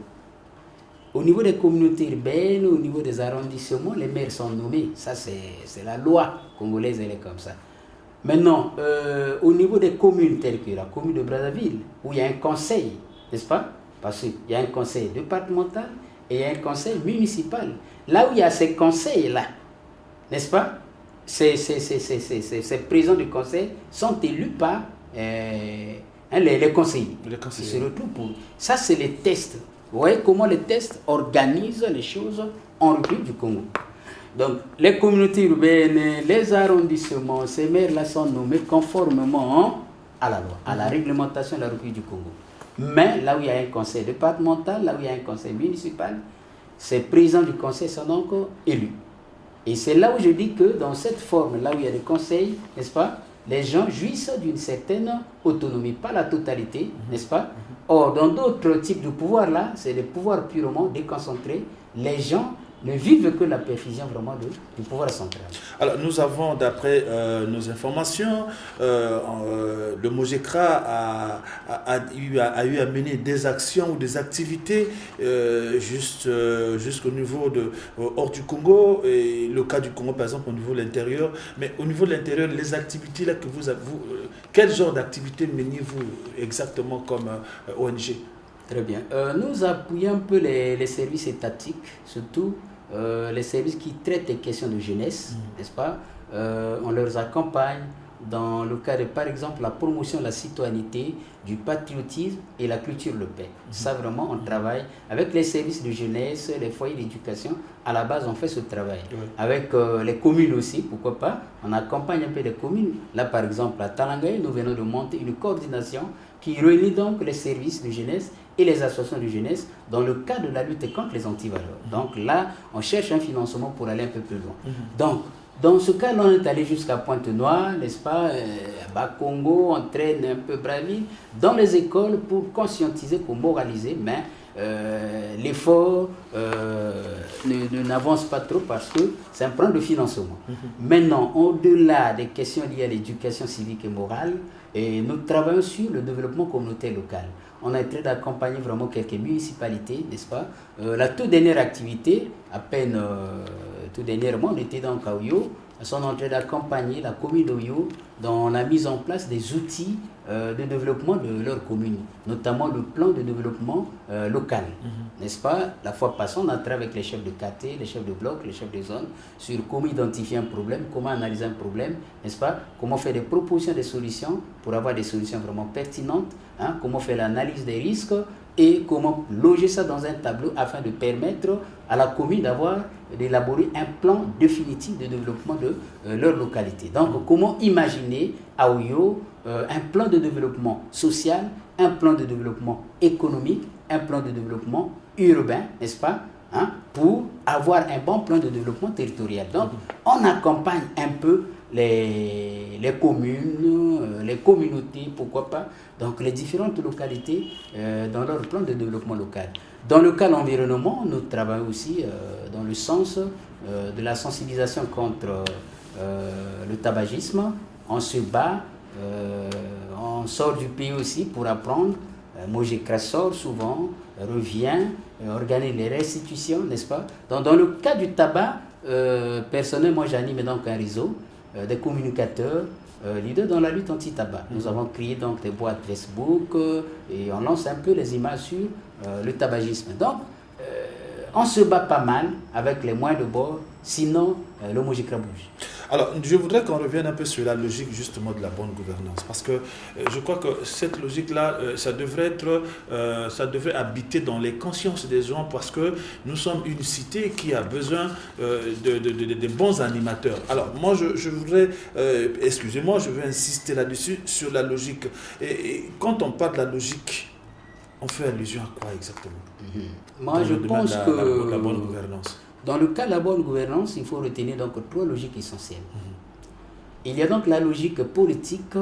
Au niveau des communautés urbaines, au niveau des arrondissements, les maires sont nommés. Ça, c'est la loi congolaise, elle est comme ça. Maintenant, au niveau des communes telles que la commune de Brazzaville, où il y a un conseil, n'est-ce pas? Parce qu'il y a un conseil départemental et il y a un conseil municipal. Là où il y a ces conseils-là, n'est-ce pas? Ces présidents du conseil sont élus par les conseillers. Ils se retrouvent pour... Ça, c'est les tests. Vous voyez comment les tests organisent les choses en République du Congo. Donc, les communautés urbaines, les arrondissements, ces maires-là sont nommés conformément à la loi, à la réglementation de la République du Congo. Mais là où il y a un conseil départemental, là où il y a un conseil municipal, ces présidents du conseil sont donc élus. Et c'est là où je dis que dans cette forme, là où il y a des conseils, n'est-ce pas, les gens jouissent d'une certaine autonomie, pas la totalité, n'est-ce pas? Or, dans d'autres types de pouvoirs, là, c'est des pouvoirs purement déconcentrés. Les gens ne vivent que la perfusion vraiment du pouvoir central. Alors, nous avons, d'après nos informations, le MOGECRA a eu à mener des actions ou des activités jusqu'au niveau hors du Congo, et le cas du Congo, par exemple, au niveau de l'intérieur. Mais au niveau de l'intérieur, les activités là que vous avez, quel genre d'activités meniez-vous exactement comme ONG? Très bien. Nous appuyons un peu les services étatiques, surtout les services qui traitent les questions de jeunesse, n'est-ce pas? On leur accompagne dans le cas de, par exemple, la promotion de la citoyenneté, du patriotisme et la culture de paix. Ça, vraiment, on travaille avec les services de jeunesse, les foyers d'éducation. À la base, on fait ce travail. Avec les communes aussi, pourquoi pas. On accompagne un peu les communes. Là, par exemple, à Talangaye, nous venons de monter une coordination qui réunit donc les services de jeunesse et les associations de jeunesse dans le cadre de la lutte contre les antivaleurs. Donc là, on cherche un financement pour aller un peu plus loin. Donc, dans ce cas, on est allé jusqu'à Pointe-Noire, n'est-ce pas, Bas-Congo, on traîne un peu Brazzaville, dans les écoles pour conscientiser, pour moraliser, mais l'effort n'avance pas trop parce que ça prend de financement. Maintenant, au-delà des questions liées à l'éducation civique et morale, nous travaillons sur le développement communautaire local. On a été d'accompagner vraiment quelques municipalités, n'est-ce pas? La toute dernière activité, à peine tout dernièrement, on était dans Kaouyo, ils sont en train d'accompagner la commune d'Oyo dans la mise en place des outils de développement de leur commune, notamment le plan de développement local, n'est-ce pas? La fois passée, on a travaillé avec les chefs de quartier, les chefs de bloc, les chefs de zone, sur comment identifier un problème, comment analyser un problème, n'est-ce pas? Comment faire des propositions, des solutions pour avoir des solutions vraiment pertinentes, hein? Comment faire l'analyse des risques et comment loger ça dans un tableau afin de permettre à la commune d'élaborer un plan définitif de développement de leur localité. Donc, comment imaginer à Oyo un plan de développement social, un plan de développement économique, un plan de développement urbain, n'est-ce pas, hein, pour avoir un bon plan de développement territorial. Donc, on accompagne un peu les communes, les communautés, pourquoi pas, donc les différentes localités dans leur plan de développement local. Dans le cas de l'environnement, nous travaillons aussi dans le sens de la sensibilisation contre le tabagisme. On se bat, on sort du pays aussi pour apprendre. MOGECRA sort souvent, revient, organise les restitutions, n'est-ce pas? Donc, dans le cas du tabac, personnellement, j'anime donc un réseau des communicateurs leaders dans la lutte anti-tabac. Nous avons créé donc des boîtes Facebook et on lance un peu les images sur le tabagisme. Donc, On se bat pas mal avec les moyens de bord, sinon le Mojikra bouge. Alors, je voudrais qu'on revienne un peu sur la logique justement de la bonne gouvernance, parce que je crois que cette logique-là, ça devrait habiter dans les consciences des gens, parce que nous sommes une cité qui a besoin de bons animateurs. Alors, moi, je voudrais, excusez-moi, je veux insister là-dessus, sur la logique. Et quand on parle de la logique, on fait allusion à quoi exactement? Moi, je pense que la bonne gouvernance. Dans le cas de la bonne gouvernance, il faut retenir donc 3 logiques essentielles. Il y a donc la logique politique,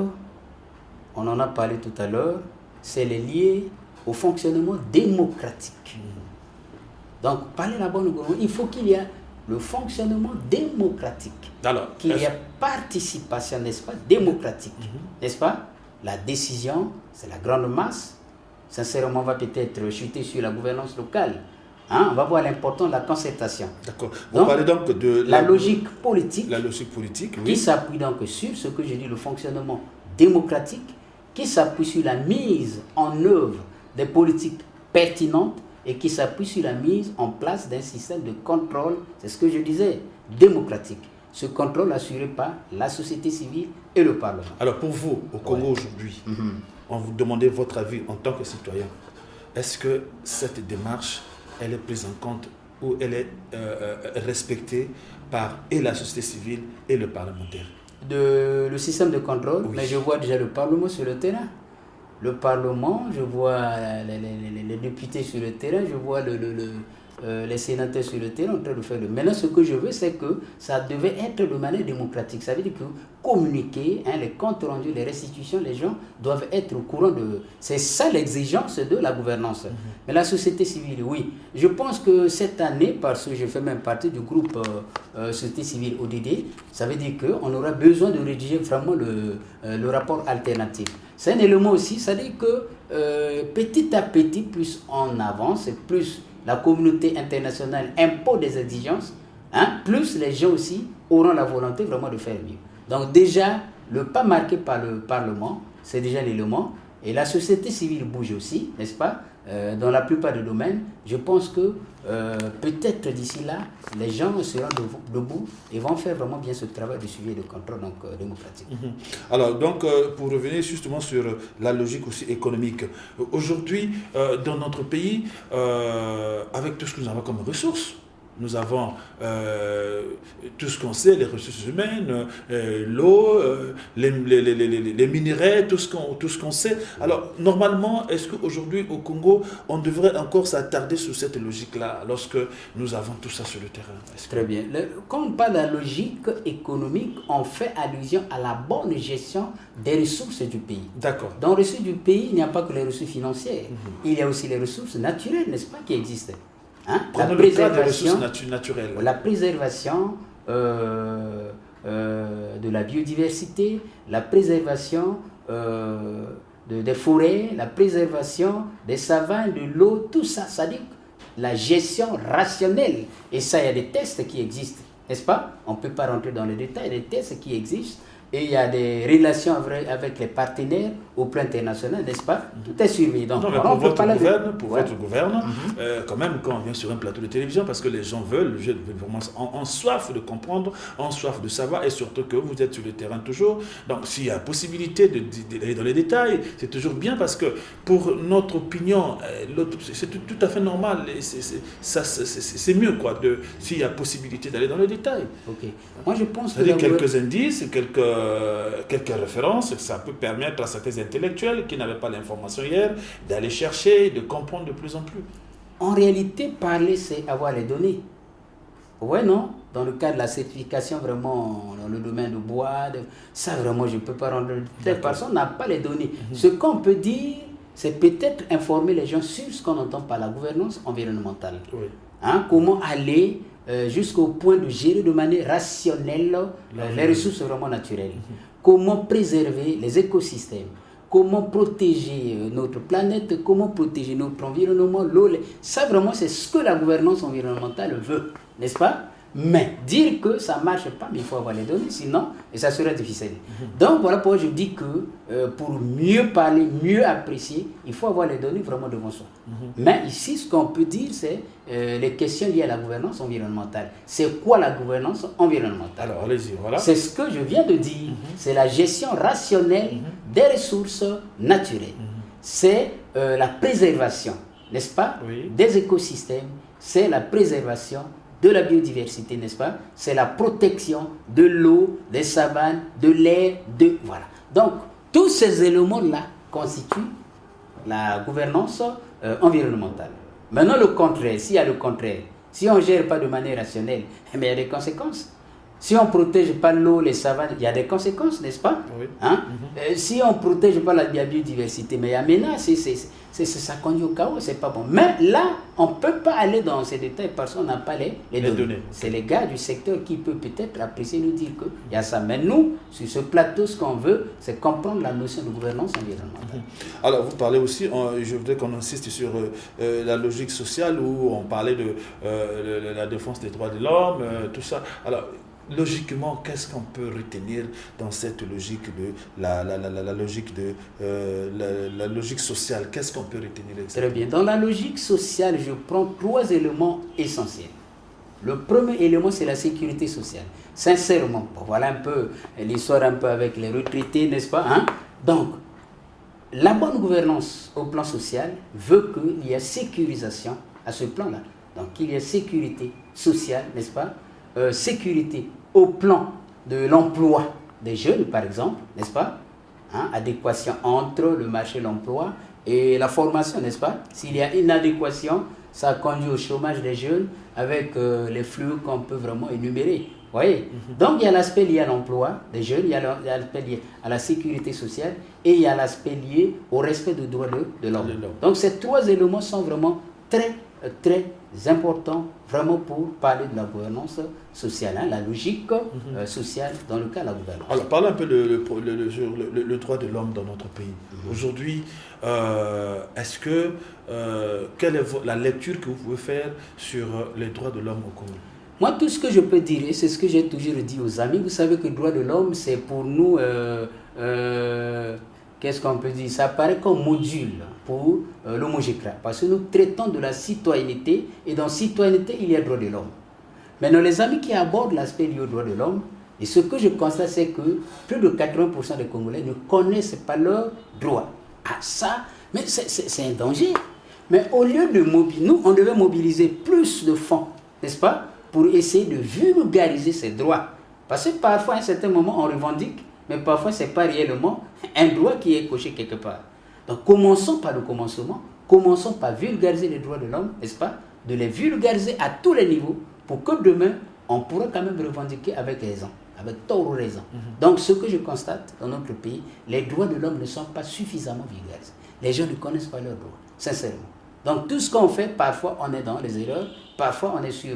on en a parlé tout à l'heure, c'est lié au fonctionnement démocratique. Donc, parler de la bonne gouvernance, il faut qu'il y ait le fonctionnement démocratique. Alors, qu'il y ait participation, n'est-ce pas, démocratique. N'est-ce pas? La décision, c'est la grande masse. Sincèrement, on va peut-être chuter sur la gouvernance locale. On va voir l'importance de la concertation. D'accord. Vous parlez donc de la logique politique. La logique politique, oui. Qui s'appuie donc sur ce que j'ai dit, le fonctionnement démocratique, qui s'appuie sur la mise en œuvre des politiques pertinentes et qui s'appuie sur la mise en place d'un système de contrôle, c'est ce que je disais, démocratique. Ce contrôle assuré par la société civile et le Parlement. Alors pour vous, au Congo aujourd'hui, on vous demandait votre avis en tant que citoyen. Est-ce que cette démarche, elle est prise en compte ou elle est respectée par et la société civile et le parlementaire? Le système de contrôle, oui. Mais je vois déjà le Parlement sur le terrain. Le Parlement, je vois les députés sur le terrain, je vois les sénateurs sur le terrain en train de faire le... Maintenant, ce que je veux, c'est que ça devait être de manière démocratique. Ça veut dire que communiquer, les comptes rendus, les restitutions, les gens doivent être au courant de... C'est ça l'exigence de la gouvernance. Mais la société civile, oui. Je pense que cette année, parce que je fais même partie du groupe société civile ODD, ça veut dire qu'on aura besoin de rédiger vraiment le rapport alternatif. C'est un élément aussi, ça veut dire que petit à petit, plus on avance, plus la communauté internationale impose des exigences, plus les gens aussi auront la volonté vraiment de faire mieux. Donc déjà, le pas marqué par le Parlement, c'est déjà l'élément. Et la société civile bouge aussi, n'est-ce pas? Dans la plupart des domaines, je pense que peut-être d'ici là, les gens seront debout et vont faire vraiment bien ce travail de suivi et de contrôle démocratique. Alors, donc, pour revenir justement sur la logique aussi économique, aujourd'hui, dans notre pays, avec tout ce que nous avons comme ressources, nous avons tout ce qu'on sait, les ressources humaines, l'eau, les minéraux, tout ce qu'on sait. Alors, normalement, est-ce qu'aujourd'hui, au Congo, on devrait encore s'attarder sur cette logique-là lorsque nous avons tout ça sur le terrain? Très bien. Quand on parle de la logique économique, on fait allusion à la bonne gestion des ressources du pays. D'accord. Dans les ressources du pays, il n'y a pas que les ressources financières. Il y a aussi les ressources naturelles, n'est-ce pas, qui existent. Prenons le cas des ressources naturelles. La préservation de la biodiversité, la préservation des forêts, la préservation des savanes, de l'eau, tout ça, ça dit la gestion rationnelle. Et ça, il y a des tests qui existent, n'est-ce pas? On ne peut pas rentrer dans les détails, des tests qui existent. Et il y a des relations avec les partenaires au plan international, n'est-ce pas? Tout est suivi. Donc, non, mais pour votre gouverne, quand même, quand on vient sur un plateau de télévision, parce que les gens veulent vraiment en soif de comprendre, en soif de savoir, et surtout que vous êtes sur le terrain toujours. Donc, s'il y a possibilité d'aller dans les détails, c'est toujours bien, parce que pour notre opinion, c'est tout à fait normal. C'est mieux, quoi, s'il y a possibilité d'aller dans les détails. Ok. Moi, je pense que... C'est-à-dire quelques indices, quelques références, ça peut permettre à certains intellectuels qui n'avaient pas l'information hier d'aller chercher, de comprendre de plus en plus. En réalité, parler, c'est avoir les données. Ouais, non? Dans le cas de la certification, vraiment, dans le domaine de bois, ça, vraiment, je ne peux pas rendre... Telle personne n'a pas les données. Ce qu'on peut dire, c'est peut-être informer les gens sur ce qu'on entend par la gouvernance environnementale. Oui. Comment aller jusqu'au point de gérer de manière rationnelle les ressources vraiment naturelles. Comment préserver les écosystèmes. Comment protéger notre planète, comment protéger notre environnement, l'eau. Ça, vraiment, c'est ce que la gouvernance environnementale veut, n'est-ce pas? Mais dire que ça ne marche pas, mais il faut avoir les données, sinon, et ça serait difficile. Donc voilà pourquoi je dis que pour mieux parler, mieux apprécier, il faut avoir les données vraiment devant soi. Mais ici, ce qu'on peut dire, c'est les questions liées à la gouvernance environnementale. C'est quoi la gouvernance environnementale? Alors, allez-y, voilà. C'est ce que je viens de dire. C'est la gestion rationnelle des ressources naturelles. C'est la préservation, n'est-ce pas, Oui. des écosystèmes. C'est la préservation de la biodiversité, n'est-ce pas? C'est la protection de l'eau, des savanes, de l'air, voilà. Donc, tous ces éléments-là constituent la gouvernance environnementale. Maintenant, le contraire, s'il y a le contraire, si on ne gère pas de manière rationnelle, il y a des conséquences. Si on ne protège pas l'eau, les savanes, il y a des conséquences, n'est-ce pas? Oui. Hein? Si on ne protège pas la biodiversité, mais il y a menace, ça conduit au chaos, c'est pas bon. Mais là, on ne peut pas aller dans ces détails parce qu'on n'a pas les données. C'est les gars du secteur qui peuvent peut-être apprécier nous dire qu'il y a ça. Mais nous, sur ce plateau, ce qu'on veut, c'est comprendre la notion de gouvernance environnementale. Alors, vous parlez aussi, je voudrais qu'on insiste sur la logique sociale où on parlait de la défense des droits de l'homme, tout ça. Alors, logiquement, qu'est-ce qu'on peut retenir dans cette logique de la logique sociale? Qu'est-ce qu'on peut retenir exactement? Très bien. Dans la logique sociale, je prends 3 éléments essentiels. Le premier élément, c'est la sécurité sociale. Sincèrement, voilà un peu l'histoire un peu avec les retraités, n'est-ce pas, hein? Donc, la bonne gouvernance au plan social veut qu'il y ait sécurisation à ce plan-là. Donc, qu'il y ait sécurité sociale, n'est-ce pas? Sécurité au plan de l'emploi des jeunes, par exemple, n'est-ce pas? Hein? Adéquation entre le marché de l'emploi et la formation, n'est-ce pas? S'il y a une adéquation, ça conduit au chômage des jeunes avec les flux qu'on peut vraiment énumérer. Vous voyez? Donc, il y a l'aspect lié à l'emploi des jeunes, il y a l'aspect lié à la sécurité sociale et il y a l'aspect lié au respect des droits de l'homme. Donc, ces 3 éléments sont vraiment très importants vraiment pour parler de la gouvernance sociale, hein, la logique sociale dans le cas de la gouvernance. Alors, parlons un peu le droit de l'homme dans notre pays. Aujourd'hui, quelle est la lecture que vous pouvez faire sur les droits de l'homme au Congo? Moi, tout ce que je peux dire, et c'est ce que j'ai toujours dit aux amis, vous savez que le droit de l'homme, c'est pour nous, qu'est-ce qu'on peut dire? Ça apparaît comme module pour l'homogécra, parce que nous traitons de la citoyenneté, et dans citoyenneté, il y a le droit de l'homme. Maintenant, les amis qui abordent l'aspect lié au droit de l'homme, et ce que je constate, c'est que plus de 80% des Congolais ne connaissent pas leurs droits. Ah ça, mais c'est un danger. Mais au lieu de mobiliser, nous, on devait mobiliser plus de fonds, n'est-ce pas, pour essayer de vulgariser ces droits. Parce que parfois, à un certain moment, on revendique, mais parfois, ce n'est pas réellement un droit qui est coché quelque part. Donc, commençons par le commencement, commençons par vulgariser les droits de l'homme, n'est-ce pas, de les vulgariser à tous les niveaux, pour que demain, on pourra quand même revendiquer avec raison, avec tort ou raison. Donc, ce que je constate dans notre pays, les droits de l'homme ne sont pas suffisamment vulgarisés. Les gens ne connaissent pas leurs droits, sincèrement. Donc, tout ce qu'on fait, parfois, on est dans les erreurs, parfois, on est sur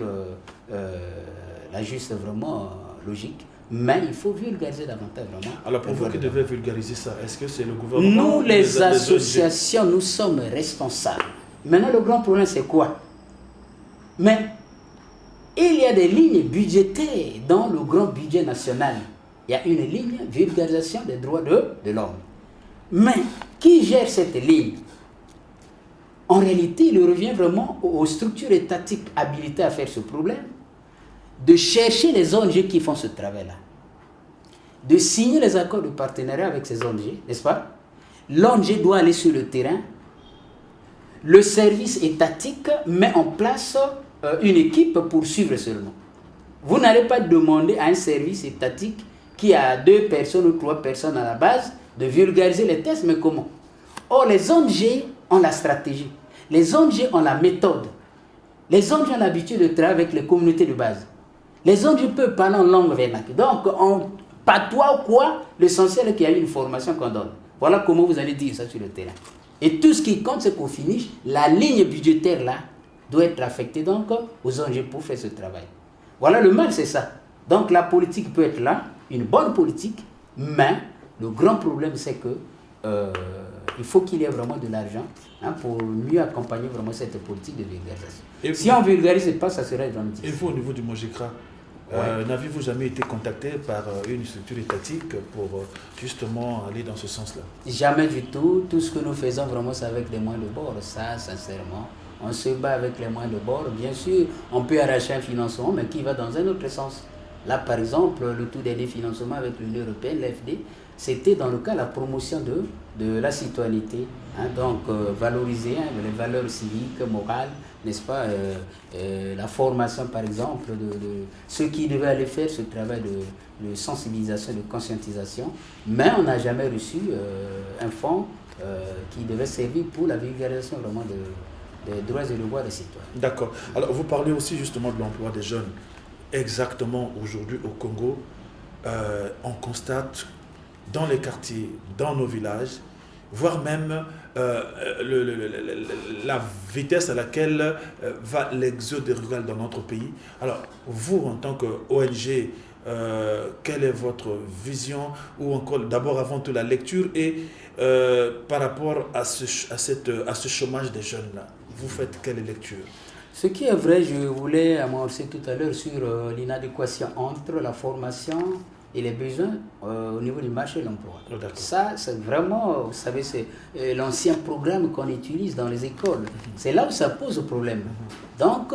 la juste vraiment logique. Mais il faut vulgariser davantage vraiment. Alors pour vous qui devez vulgariser ça, est-ce que c'est le gouvernement? Nous, les associations, nous sommes responsables. Maintenant, le grand problème, c'est quoi? Mais il y a des lignes budgétaires dans le grand budget national. Il y a une ligne vulgarisation des droits de l'homme. Mais qui gère cette ligne? En réalité, il revient vraiment aux structures étatiques habilitées à faire ce problème, de chercher les ONG qui font ce travail-là, de signer les accords de partenariat avec ces ONG, n'est-ce pas? L'ONG doit aller sur le terrain, le service étatique met en place une équipe pour suivre seulement. Vous n'allez pas demander à un service étatique qui a 2 personnes ou 3 personnes à la base de vulgariser les tests, mais comment? Or, les ONG ont la stratégie, les ONG ont la méthode, les ONG ont l'habitude de travailler avec les communautés de base. Les ONG peuvent parler en langue vernaculaire. Donc, en patois ou quoi, l'essentiel est qu'il y a une formation qu'on donne. Voilà comment vous allez dire ça sur le terrain. Et tout ce qui compte, c'est qu'au finish, la ligne budgétaire là doit être affectée donc aux ONG pour faire ce travail. Voilà, le mal, c'est ça. Donc, la politique peut être là, une bonne politique, mais le grand problème, c'est que Il faut qu'il y ait vraiment de l'argent pour mieux accompagner vraiment cette politique de vulgarisation. Et si on ne vulgarise pas, ça serait vraiment Et difficile. vous, au niveau du Mojikra, n'avez-vous jamais été contacté par une structure étatique pour justement aller dans ce sens-là? Jamais du tout. Tout ce que nous faisons vraiment, c'est avec les moyens de bord. Ça, sincèrement, on se bat avec les moyens de bord. Bien sûr, on peut arracher un financement, mais qui va dans un autre sens. Là, par exemple, le tout dernier financement avec l'Union européenne, l'AFD, c'était dans le cas de la promotion de la citoyenneté. Donc, valoriser les valeurs civiques, morales, n'est-ce pas, la formation, par exemple, de ceux qui devaient aller faire ce travail de sensibilisation, de conscientisation. Mais on n'a jamais reçu un fonds qui devait servir pour la vulgarisation vraiment des droits et devoirs des citoyens. D'accord. Alors, vous parlez aussi justement de l'emploi des jeunes. Exactement, aujourd'hui au Congo, on constate dans les quartiers, dans nos villages, voire même la vitesse à laquelle va l'exode rural dans notre pays. Alors, vous, en tant qu'ONG, quelle est votre vision, ou encore d'abord avant tout la lecture, et par rapport à ce chômage des jeunes-là, vous faites quelle lecture? Ce qui est vrai, je voulais amorcer tout à l'heure sur l'inadéquation entre la formation et les besoins au niveau du marché de l'emploi. Oh, ça, c'est vraiment, vous savez, c'est l'ancien programme qu'on utilise dans les écoles. C'est là où ça pose problème. Donc,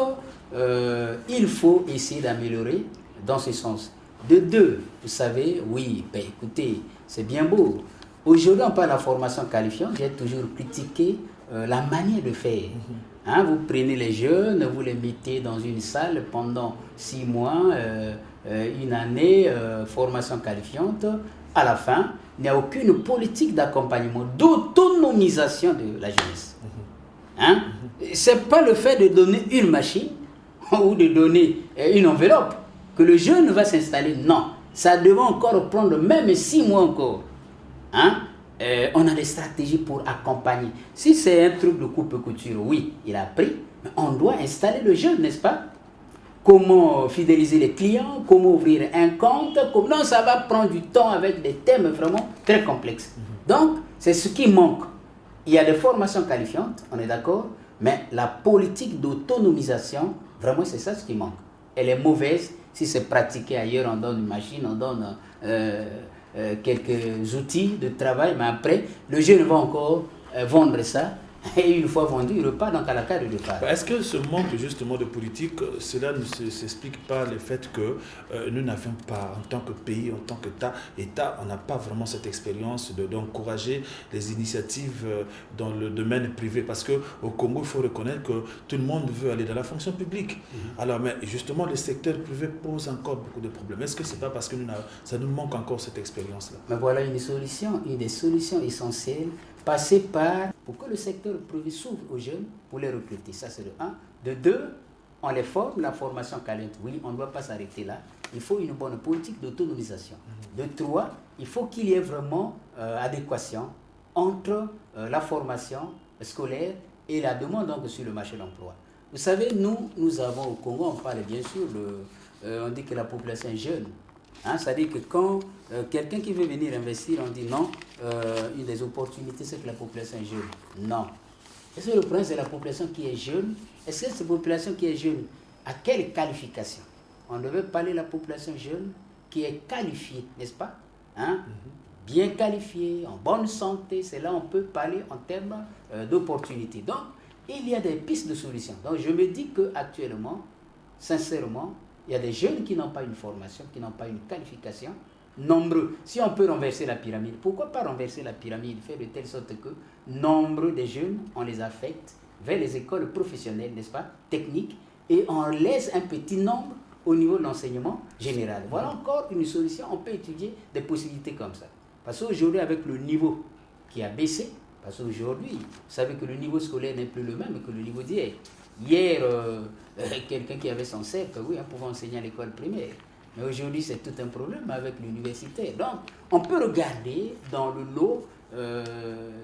il faut essayer d'améliorer dans ce sens. De deux, vous savez, oui, ben, écoutez, c'est bien beau. Aujourd'hui, on parle de la formation qualifiante. J'ai toujours critiqué la manière de faire. Vous prenez les jeunes, vous les mettez dans une salle pendant 6 mois, une année, formation qualifiante. À la fin, il n'y a aucune politique d'accompagnement, d'autonomisation de la jeunesse. Ce n'est pas le fait de donner une machine ou de donner une enveloppe que le jeune va s'installer. Non, ça doit encore prendre même 6 mois encore. On a des stratégies pour accompagner. Si c'est un truc de coupe-couture, oui, il a pris, mais on doit installer le jeune, n'est-ce pas? Comment fidéliser les clients, comment ouvrir un compte, non, ça va prendre du temps avec des thèmes vraiment très complexes. Donc, c'est ce qui manque. Il y a des formations qualifiantes, on est d'accord, mais la politique d'autonomisation, vraiment, c'est ça ce qui manque. Elle est mauvaise. Si c'est pratiqué ailleurs, on donne une machine, on donne quelques outils de travail, mais après, le jeune va encore vendre ça, et une fois vendu, il repart donc à la case de départ. Est-ce que ce manque justement de politique, cela ne s'explique pas le fait que nous n'avons pas, en tant que pays, en tant qu'État, on n'a pas vraiment cette expérience d'encourager les initiatives dans le domaine privé? Parce qu'au Congo, il faut reconnaître que tout le monde veut aller dans la fonction publique. Alors, mais justement, le secteur privé pose encore beaucoup de problèmes. Est-ce que ce n'est pas parce que ça nous manque encore cette expérience-là? Mais voilà une des solutions essentielles. Passer pour que le secteur privé s'ouvre aux jeunes pour les recruter. Ça, c'est de 1. De 2, on les forme, la formation qualifiante. Oui, on ne doit pas s'arrêter là. Il faut une bonne politique d'autonomisation. De 3, il faut qu'il y ait vraiment adéquation entre la formation scolaire et la demande donc, sur le marché de l'emploi. Vous savez, nous avons au Congo, on parle bien sûr, on dit que la population est jeune. C'est-à-dire que quand quelqu'un qui veut venir investir, on dit non, une des opportunités, c'est que la population est jeune. Non. Est-ce que le problème, c'est la population qui est jeune? Est-ce que cette population qui est jeune a quelle qualification? On devait parler de la population jeune qui est qualifiée, n'est-ce pas? Bien qualifiée, en bonne santé, c'est là on peut parler en termes d'opportunités. Donc, il y a des pistes de solutions. Donc, je me dis qu'actuellement, sincèrement, il y a des jeunes qui n'ont pas une formation, qui n'ont pas une qualification, nombreux. Si on peut renverser la pyramide, pourquoi pas renverser la pyramide, faire de telle sorte que nombre de jeunes, on les affecte vers les écoles professionnelles, n'est-ce pas, techniques, et on laisse un petit nombre au niveau de l'enseignement général. Voilà encore une solution, on peut étudier des possibilités comme ça. Parce qu'aujourd'hui, avec le niveau qui a baissé, parce qu'aujourd'hui, vous savez que le niveau scolaire n'est plus le même que le niveau d'hier. Hier, quelqu'un qui avait son cercle, oui, on pouvait enseigner à l'école primaire. Mais aujourd'hui, c'est tout un problème avec l'universitaire. Donc, on peut regarder dans le lot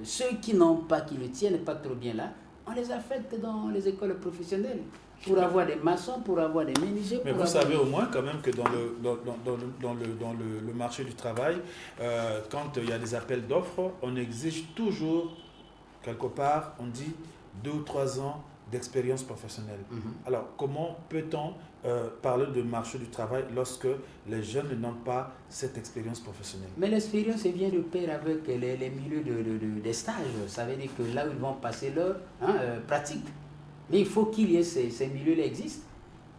ceux qui n'ont pas, qui ne tiennent pas trop bien là, on les affecte dans les écoles professionnelles. pour avoir des maçons, pour avoir des menuisiers. Mais vous savez au moins quand même que dans le marché du travail, quand il y a des appels d'offres, on exige toujours, quelque part, on dit 2 ou 3 ans d'expérience professionnelle. Alors, comment peut-on parler de marché du travail lorsque les jeunes n'ont pas cette expérience professionnelle? Mais l'expérience vient de pair avec les milieux des stages. Ça veut dire que là où ils vont passer leur pratique. Mais il faut qu'il y ait ces milieux-là existent.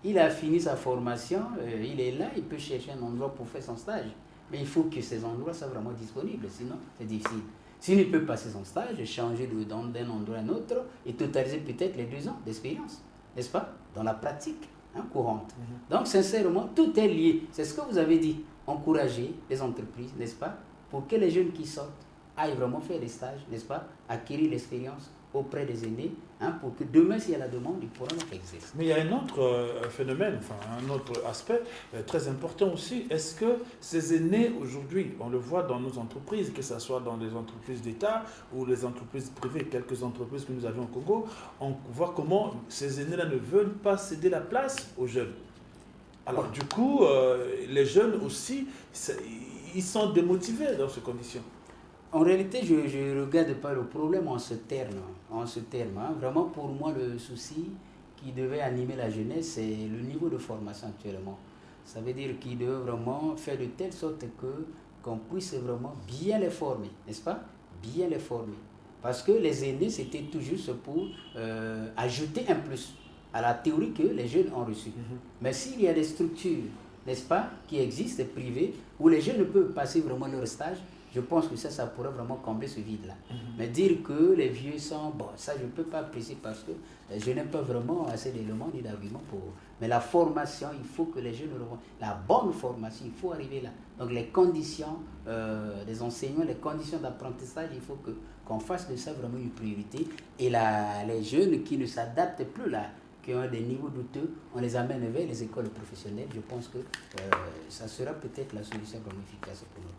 Il a fini sa formation, il est là, il peut chercher un endroit pour faire son stage. Mais il faut que ces endroits soient vraiment disponibles, sinon c'est difficile. S'il ne peut passer son stage, changer d'un endroit à un autre et totaliser peut-être les 2 ans d'expérience, n'est-ce pas, dans la pratique courante. Donc sincèrement, tout est lié. C'est ce que vous avez dit. Encourager les entreprises, n'est-ce pas, pour que les jeunes qui sortent aillent vraiment faire des stages, n'est-ce pas, acquérir l'expérience auprès des aînés, pour que demain, s'il y a la demande, ils pourront exercer. Mais il y a un autre phénomène, enfin un autre aspect très important aussi. Est-ce que ces aînés aujourd'hui, on le voit dans nos entreprises, que ce soit dans les entreprises d'État ou les entreprises privées, quelques entreprises que nous avons au Congo, on voit comment ces aînés-là ne veulent pas céder la place aux jeunes. Alors du coup, les jeunes aussi, ils sont démotivés dans ces conditions. En réalité, je ne regarde pas le problème en ce terme. Vraiment, pour moi, le souci qui devait animer la jeunesse, c'est le niveau de formation actuellement. Ça veut dire qu'il devait vraiment faire de telle sorte qu'on puisse vraiment bien les former, n'est-ce pas? Bien les former. Parce que les aînés, c'était tout juste pour ajouter un plus à la théorie que les jeunes ont reçue. Mais s'il y a des structures, n'est-ce pas, qui existent, privées, où les jeunes peuvent passer vraiment leur stage, je pense que ça pourrait vraiment combler ce vide-là. Mais dire que les vieux sont... Bon, ça, je ne peux pas apprécier parce que je n'ai pas vraiment assez d'éléments ni d'arguments pour... Mais la formation, il faut que les jeunes... La bonne formation, il faut arriver là. Donc les conditions des enseignants, les conditions d'apprentissage, il faut qu'on fasse de ça vraiment une priorité. Et les jeunes qui ne s'adaptent plus là, qui ont des niveaux douteux, on les amène vers les écoles professionnelles. Je pense que ça sera peut-être la solution vraiment efficace pour nous.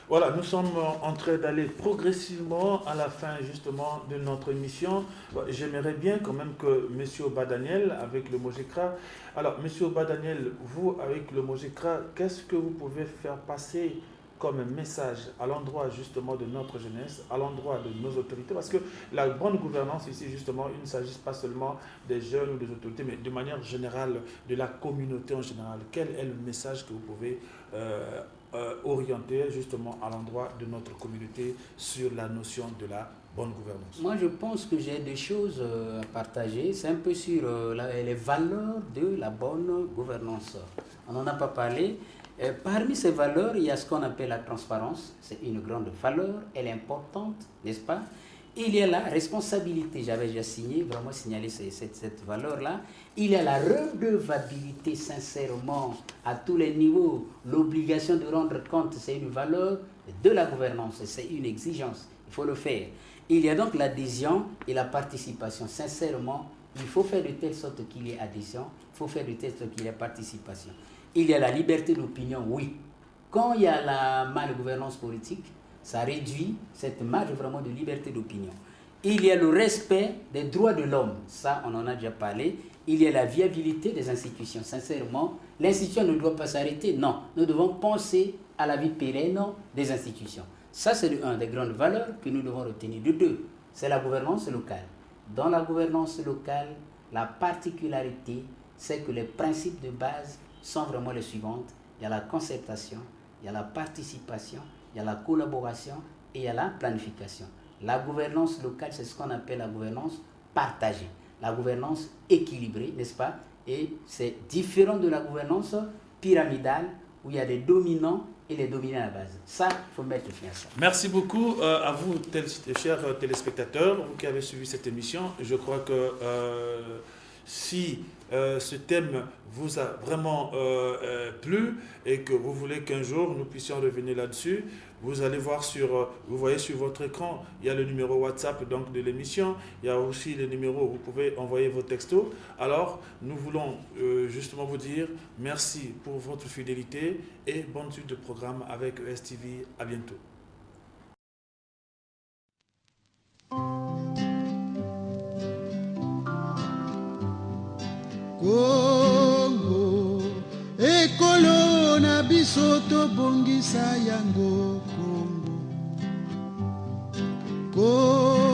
Voilà, nous sommes en train d'aller progressivement à la fin justement de notre émission. J'aimerais bien quand même que M. Obadaniel avec le Mojekra... Alors, M. Obadaniel, vous avec le Mojekra, qu'est-ce que vous pouvez faire passer comme message à l'endroit justement de notre jeunesse, à l'endroit de nos autorités? Parce que la bonne gouvernance ici justement, il ne s'agit pas seulement des jeunes ou des autorités, mais de manière générale, de la communauté en général. Quel est le message que vous pouvez orienter justement à l'endroit de notre communauté sur la notion de la bonne gouvernance? Moi, je pense que j'ai des choses à partager. C'est un peu sur les valeurs de la bonne gouvernance. On n'en a pas parlé. Parmi ces valeurs, il y a ce qu'on appelle la transparence. C'est une grande valeur, elle est importante, n'est-ce pas? Il y a la responsabilité, j'avais déjà vraiment signalé cette valeur-là. Il y a la redevabilité, sincèrement, à tous les niveaux. L'obligation de rendre compte, c'est une valeur de la gouvernance, c'est une exigence, il faut le faire. Il y a donc l'adhésion et la participation. Sincèrement, il faut faire de telle sorte qu'il y ait adhésion, il faut faire de telle sorte qu'il y ait participation. Il y a la liberté d'opinion, oui. Quand il y a la malgouvernance politique, ça réduit cette marge vraiment de liberté d'opinion. Il y a le respect des droits de l'homme, ça on en a déjà parlé. Il y a la viabilité des institutions. Sincèrement, l'institution ne doit pas s'arrêter, non. Nous devons penser à la vie pérenne des institutions. Ça c'est une des grandes valeurs que nous devons retenir. De deux, c'est la gouvernance locale. Dans la gouvernance locale, la particularité, c'est que les principes de base sont vraiment les suivantes. Il y a la concertation, il y a la participation, il y a la collaboration et il y a la planification. La gouvernance locale, c'est ce qu'on appelle la gouvernance partagée, la gouvernance équilibrée, n'est-ce pas? Et c'est différent de la gouvernance pyramidale où il y a des dominants et les dominés à la base. Ça, il faut mettre fin à ça. Merci beaucoup à vous, chers téléspectateurs, vous qui avez suivi cette émission. Je crois que si ce thème vous a vraiment plu et que vous voulez qu'un jour nous puissions revenir là-dessus, vous allez voir vous voyez sur votre écran, il y a le numéro WhatsApp donc de l'émission, il y a aussi le numéro où vous pouvez envoyer vos textos. Alors, nous voulons justement vous dire merci pour votre fidélité et bonne suite de programme avec ESTV. À bientôt. Congo, ekolo na biso tobongisa yango Congo. Congo.